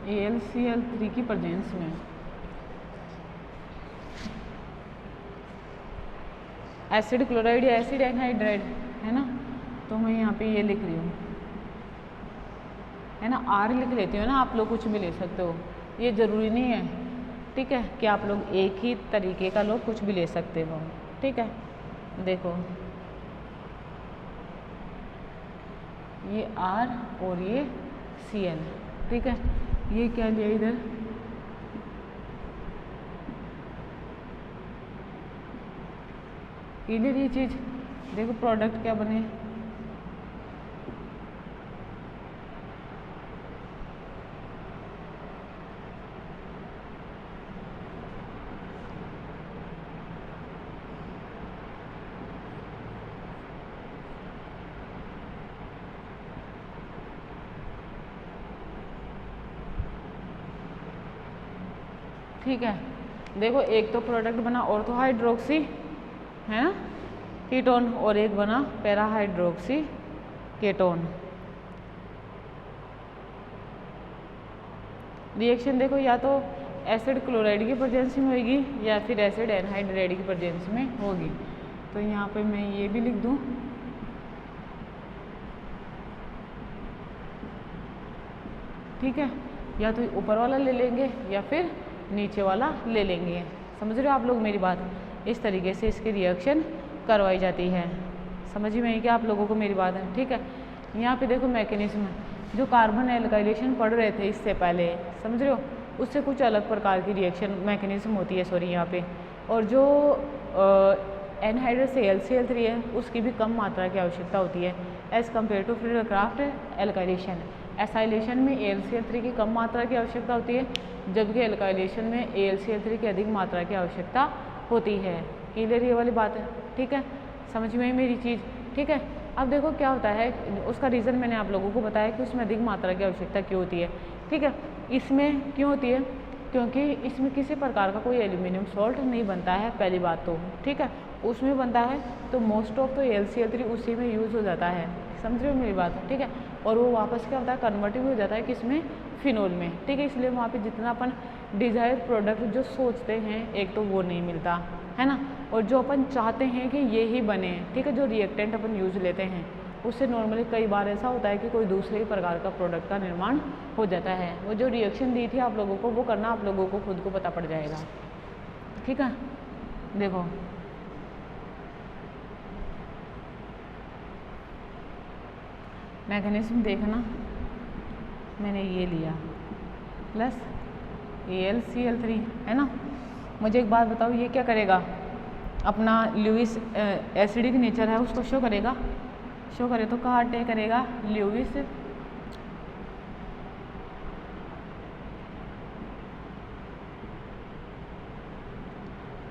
AlCl3 की प्रेजेंस में एसिड क्लोराइड या एसिड एनहाइड्राइड, है ना। तो मैं यहाँ पे ये लिख रही हूँ, है ना। R लिख लेती हूँ ना, आप लोग कुछ भी ले सकते हो, ये ज़रूरी नहीं है, ठीक है, कि आप लोग एक ही तरीके का लोग कुछ भी ले सकते हो, ठीक है। देखो ये R और ये Cl, ठीक है। ये क्या लिया इधर? इधर ये चीज़ देखो, प्रोडक्ट क्या बने? ठीक है। देखो एक तो प्रोडक्ट बना ऑर्थोहाइड्रोक्सी, है ना, कीटोन, और एक बना पैराहाइड्रोक्सी कीटोन। रिएक्शन देखो या तो एसिड क्लोराइड की प्रेजेंस में होगी या फिर एसिड एनहाइड्राइड की प्रेजेंस में होगी। तो यहाँ पे मैं ये भी लिख दूँ, ठीक है, या तो ऊपर वाला ले लेंगे या फिर नीचे वाला ले लेंगे। समझ रहे हो आप लोग मेरी बात? इस तरीके से इसकी रिएक्शन करवाई जाती है। समझ में आई क्या आप लोगों को मेरी बात है? ठीक है। यहाँ पे देखो मैकेनिज्म, जो कार्बन एल्काइलेशन पढ़ रहे थे इससे पहले, समझ रहे हो, उससे कुछ अलग प्रकार की रिएक्शन मैकेनिज्म होती है, सॉरी यहाँ पे। और जो एनहाइड्रस AlCl3 है उसकी भी कम मात्रा की आवश्यकता होती है as compare to Friedel Crafts alkylation. Acylation में AlCl3 की कम मात्रा की आवश्यकता होती है, जबकि एल्काइलेशन में AlCl3 की अधिक मात्रा की आवश्यकता होती है। क्लियर ये वाली बात है? ठीक है, समझ में मेरी चीज़? ठीक है। अब देखो क्या होता है, उसका रीज़न मैंने आप लोगों को बताया कि उसमें अधिक मात्रा की आवश्यकता क्यों होती है। ठीक है, इसमें क्यों होती है? क्योंकि इसमें किसी प्रकार का कोई एल्यूमिनियम सॉल्ट नहीं बनता है, पहली बात तो। ठीक है, उसमें बनता है तो मोस्ट ऑफ तो AlCl3 उसी में यूज़ हो जाता है। समझ रहे हो मेरी बात? ठीक है, और वो वापस क्या होता है, कन्वर्टिव हो जाता है किसमें? फिनोल में। ठीक है, इसलिए वहाँ पे जितना अपन डिज़ायर प्रोडक्ट जो सोचते हैं एक तो वो नहीं मिलता है ना, और जो अपन चाहते हैं कि ये ही बने, ठीक है, जो रिएक्टेंट अपन यूज़ लेते हैं उससे नॉर्मली कई बार ऐसा होता है कि कोई दूसरे ही प्रकार का प्रोडक्ट का निर्माण हो जाता है। वो जो रिएक्शन दी थी आप लोगों को वो करना आप लोगों को खुद को पता पड़ जाएगा। ठीक है, देखो मैकेनिज्म देखना, मैंने ये लिया प्लस AlCl3, है ना। मुझे एक बात बताओ, ये क्या करेगा? अपना ल्यूइस एसिडिक नेचर है उसको शो करेगा? शो करे तो कहाँ अटैक करेगा? ल्यूइस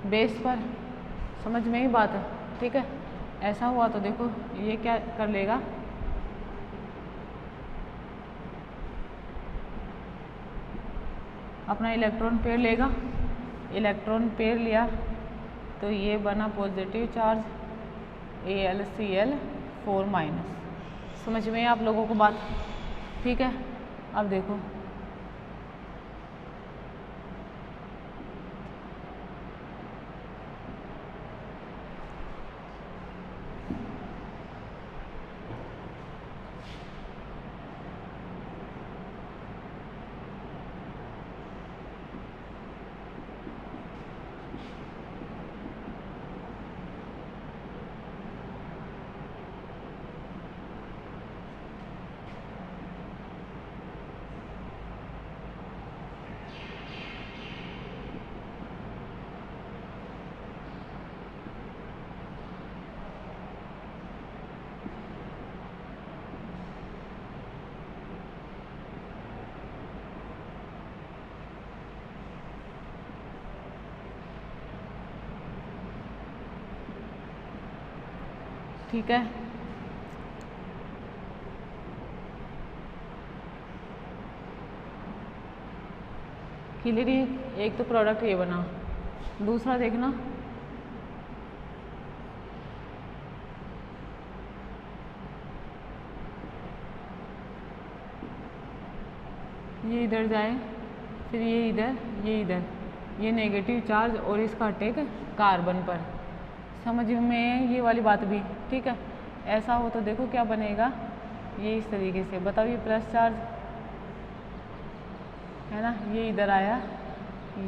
बेस पर। समझ में ही बात है? ठीक है, ऐसा हुआ तो देखो ये क्या कर लेगा, अपना इलेक्ट्रॉन पेयर लेगा। इलेक्ट्रॉन पेयर लिया तो ये बना पॉजिटिव चार्ज AlCl4-। समझ में आप लोगों को बात? ठीक है, अब देखो ठीक है। क्लियरली एक तो प्रोडक्ट ये बना, दूसरा देखना ये इधर जाए, फिर ये इधर, ये नेगेटिव चार्ज और इसका अटैक कार्बन पर। समझ में ये वाली बात भी, ठीक है। ऐसा हो तो देखो क्या बनेगा, ये इस तरीके से। बताओ ये प्लस चार्ज है ना, ये इधर आया,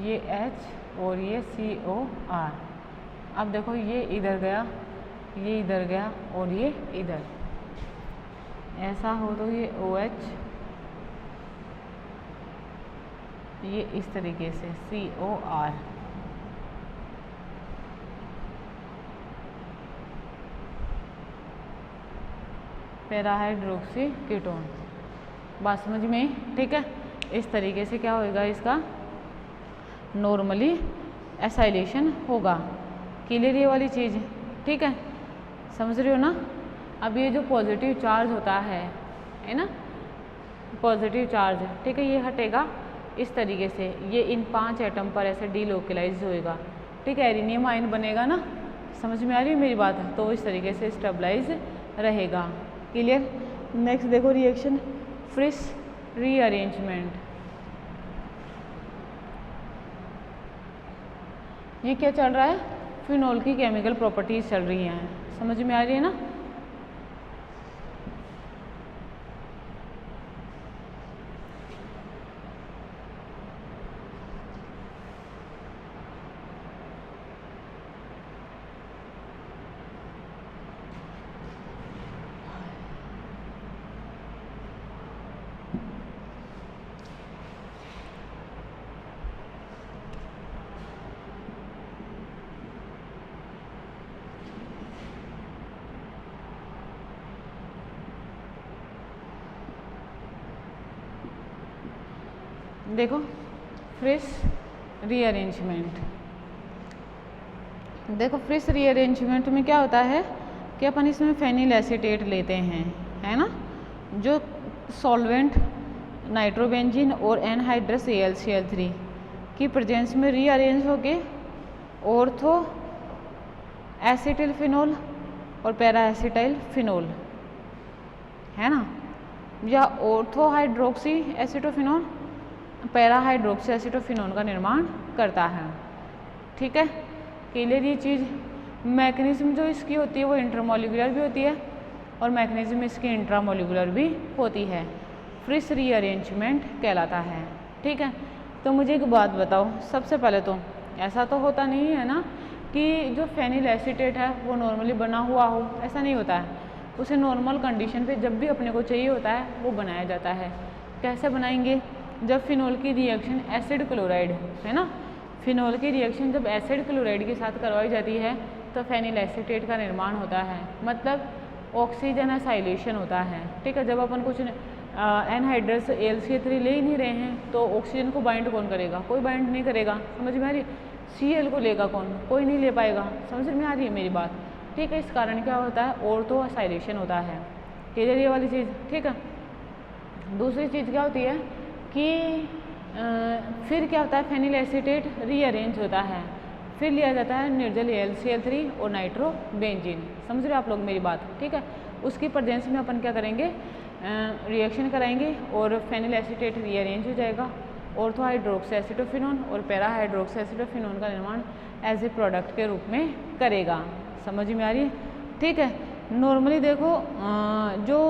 ये H और ये COR। अब देखो ये इधर गया, ये इधर गया और ये इधर। ऐसा हो तो ये OH, ये इस तरीके से COR। Para hydroxy ketone. बात समझ में, ठीक है। इस तरीके से क्या होगा, इसका नॉर्मली एसाइलेशन होगा। क्लियर ये वाली चीज़, ठीक है, समझ रहे हो ना। अब ये जो पॉजिटिव चार्ज होता है ना, पॉजिटिव चार्ज, ठीक है, ये हटेगा इस तरीके से, ये इन 5 एटम पर ऐसे डीलोकलाइज होएगा, ठीक है, एरिनियम आयन बनेगा ना। समझ में आ रही है मेरी बात, तो इस तरीके से स्टेबलाइज रहेगा। क्लियर। नेक्स्ट देखो रिएक्शन फ्रिस रीअरेंजमेंट। ये क्या चल रहा है, फिनोल की केमिकल प्रॉपर्टीज चल रही हैं। समझ में आ रही है ना। देखो फ्रिस रीअरेंजमेंट, देखो फ्रिस रीअरेंजमेंट में क्या होता है कि अपन इसमें फेनिल एसीटेट लेते हैं, है ना, जो सॉल्वेंट नाइट्रोबेंजीन और एनहाइड्रस AlCl3 की प्रेजेंस में रीअरेंज होके ऑर्थो एसिटिल फिनोल और पैरा एसिटाइल फिनोल, है ना, या ऑर्थो हाइड्रोक्सी एसिटोफिनोल पैरा हाइड्रोक्सी एसिटोफिनोल का निर्माण करता है, ठीक है। क्लियर ये चीज़। मैकेनिज्म जो इसकी होती है वो इंटरमोलिकुलर भी होती है और मैकेनिज्म इसकी इंट्रामोलिकुलर भी होती है। फ्रिस रीअरेंजमेंट कहलाता है, ठीक है। तो मुझे एक बात बताओ, सबसे पहले तो ऐसा तो होता नहीं है ना कि जो फेनिल एसीटेट है वो नॉर्मली बना हुआ हो, ऐसा नहीं होता है। उसे नॉर्मल कंडीशन पे जब भी अपने को चाहिए होता है वो बनाया जाता है। कैसे बनाएंगे, जब फिनोल की रिएक्शन एसिड क्लोराइड, है ना, फिनोल की रिएक्शन जब एसिड क्लोराइड के साथ करवाई जाती है तो फेनिल एसीटेट का निर्माण होता है, मतलब ऑक्सीजन एसाइलेशन होता है, ठीक है। जब अपन कुछ एनहाइड्रस AlCl3 ले ही नहीं रहे हैं तो ऑक्सीजन को बाइंड कौन करेगा, कोई बाइंड नहीं करेगा। समझ में आ रही, Cl को लेगा कौन, कोई नहीं ले पाएगा। समझ में आ रही है मेरी बात, ठीक है। इस कारण क्या होता है, ऑर्थो एसाइलेशन होता है। क्लियर ये वाली चीज़, ठीक है। दूसरी चीज़ क्या होती है कि फिर क्या होता है, फेनिल एसीटेट रीअरेंज होता है, फिर लिया जाता है निर्जल AlCl3 और नाइट्रोबेंजीन। समझ रहे हो आप लोग मेरी बात, ठीक है। उसकी प्रेजेंस में अपन क्या करेंगे, रिएक्शन कराएंगे और फेनिल एसीटेट रीअरेंज हो जाएगा, ऑर्थो हाइड्रोक्सी एसिटोफिनोन और पैरा हाइड्रोक्सी एसिटोफिनोन का निर्माण एज ए प्रोडक्ट के रूप में करेगा। समझ में आ रही है, ठीक है। नॉर्मली देखो जो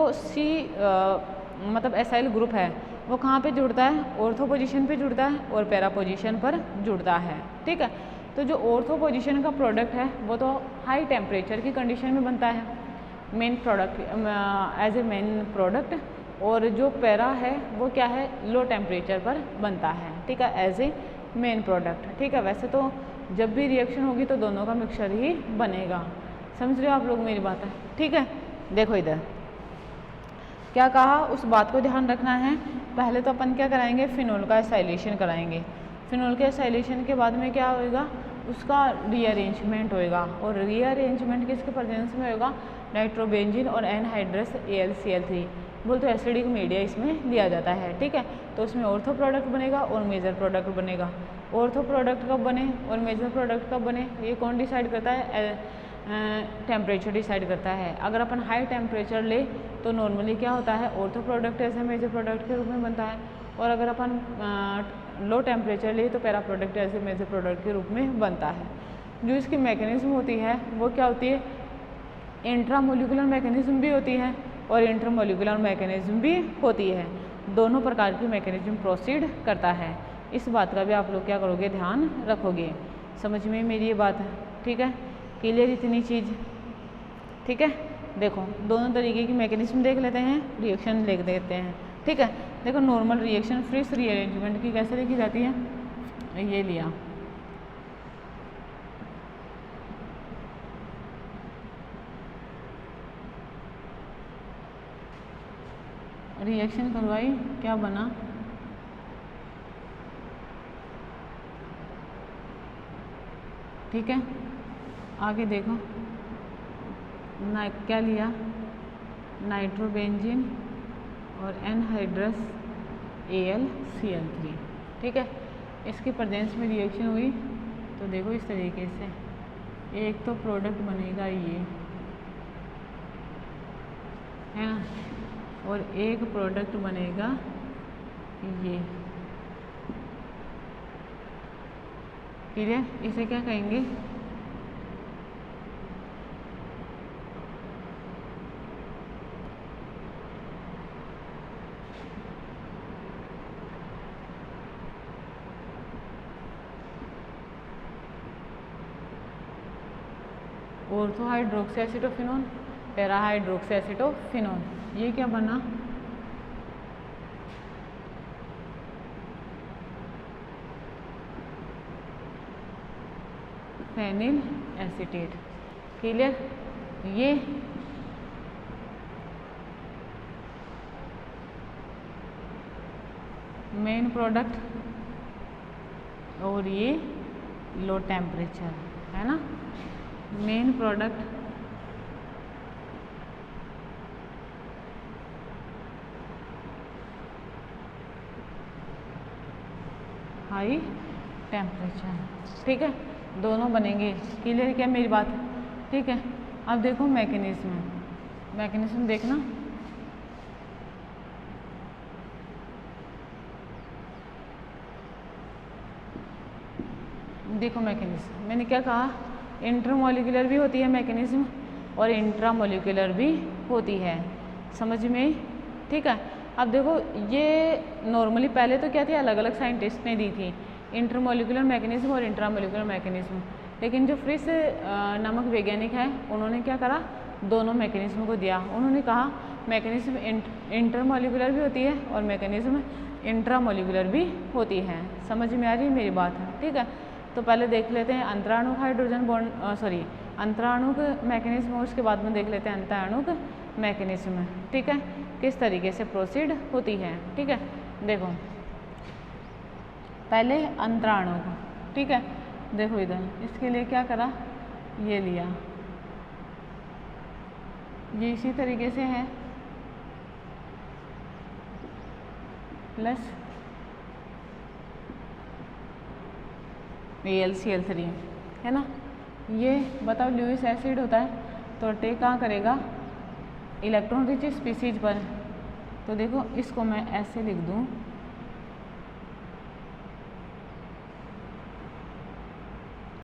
मतलब एसाइल ग्रुप है वो कहाँ पे जुड़ता है, ऑर्थो पोजीशन पे जुड़ता है और पैरा पोजीशन पर जुड़ता है, ठीक है। तो जो ऑर्थो पोजीशन का प्रोडक्ट है वो तो हाई टेम्परेचर की कंडीशन में बनता है main product, as a main product, और जो पैरा है वो क्या है, लो टेम्परेचर पर बनता है, ठीक है, एज ए मेन प्रोडक्ट, ठीक है। वैसे तो जब भी रिएक्शन होगी तो दोनों का मिक्सचर ही बनेगा। समझ रहे हो आप लोग मेरी बात है, ठीक है। देखो इधर क्या कहा, उस बात को ध्यान रखना है। पहले तो अपन क्या कराएंगे, फिनोल का एसाइलेशन कराएंगे। फिनोल के एसाइलेशन के बाद में क्या होएगा, उसका रीअरेंजमेंट होएगा, और रीअरेंजमेंट किसके प्रेजेंस में होएगा, नाइट्रोबेंजीन और एनहाइड्रस AlCl3। बोल तो एसिडिक मीडिया इसमें लिया जाता है, ठीक है। तो उसमें ऑर्थो प्रोडक्ट बनेगा और मेजर प्रोडक्ट बनेगा। ऑर्थो प्रोडक्ट कब बने और मेजर प्रोडक्ट कब बने, ये कौन डिसाइड करता है, टेम्परेचर डिसाइड करता है। अगर अपन हाई टेम्परेचर ले तो नॉर्मली क्या होता है, ऑर्थो प्रोडक्ट ऐसे मेजर प्रोडक्ट के रूप में बनता है, और अगर अपन लो टेम्परेचर ले तो पैरा प्रोडक्ट ऐसे मेजर प्रोडक्ट के रूप में बनता है। जो इसकी मैकेनिज्म होती है वो क्या होती है, इंट्रामोलिकुलर मैकेनिज्म भी होती है और इंटरमोलिकुलर मैकेनिज्म भी होती है। दोनों प्रकार की मैकेनिज्म प्रोसीड करता है। इस बात का भी आप लोग क्या करोगे, ध्यान रखोगे। समझ में मेरी ये बात है, ठीक है, क्लियर इतनी चीज़, ठीक है। देखो दोनों तरीके की मैकेनिज्म देख लेते हैं, रिएक्शन लिख देते हैं, ठीक है। देखो नॉर्मल रिएक्शन फ्रिस रीअरेंजमेंट की कैसे लिखी जाती है, ये लिया, रिएक्शन करवाई, क्या बना, ठीक है। आगे देखो क्या लिया, नाइट्रोबेंजीन और एनहाइड्रस AlCl3, ठीक है। इसके प्रेजेंस में रिएक्शन हुई तो देखो इस तरीके से एक तो प्रोडक्ट बनेगा ये, है ना, और एक प्रोडक्ट बनेगा ये, क्लियर। इसे क्या कहेंगे, ortho hydroxy acetophenone, para hydroxy acetophenone. ये क्या बना, फेनिल एसीटेट, क्लियर। ये मेन प्रोडक्ट और ये लो टेम्परेचर, है ना, मेन प्रोडक्ट हाई टेम्परेचर, ठीक है, दोनों बनेंगे, क्लियर क्या मेरी बात, ठीक है। अब देखो मैकेनिज्म, मैकेनिज्म देखना, देखो मैकेनिज्म मैंने क्या कहा, इंटरमोलिकुलर भी होती है मैकेनिज्म और इंट्रामोलिकुलर भी होती है, समझ में, ठीक है। अब देखो ये नॉर्मली पहले तो क्या थी, अलग अलग साइंटिस्ट ने दी थी, इंटरमोलिकुलर मैकेनिज्म और इंट्रामोलिकुलर मैकेनिज्म, लेकिन जो फ्रिस नामक वैज्ञानिक है उन्होंने क्या करा, दोनों मैकेनिज्म को दिया। उन्होंने कहा मैकेनिज्म इंटरमोलिकुलर भी होती है और मैकेनिज्म इंट्रामोलिकुलर भी होती है, समझ में आ रही है मेरी बात, ठीक है। तो पहले देख लेते हैं अंतराणुक हाइड्रोजन बॉन्ड, अंतराणुक मैकेनिज्म, और उसके बाद में देख लेते हैं अंतराणुक मैकेनिज्म, ठीक है, किस तरीके से प्रोसीड होती है, ठीक है। देखो पहले अंतराणुक, ठीक है, देखो इधर इसके लिए क्या करा, ये लिया, ये इसी तरीके से है, प्लस AlCl3, है ना। ये बताओ ल्यूइस एसिड होता है तो अटैक कहाँ करेगा, इलेक्ट्रॉन रिच स्पीसीज पर। तो देखो इसको मैं ऐसे लिख दूँ,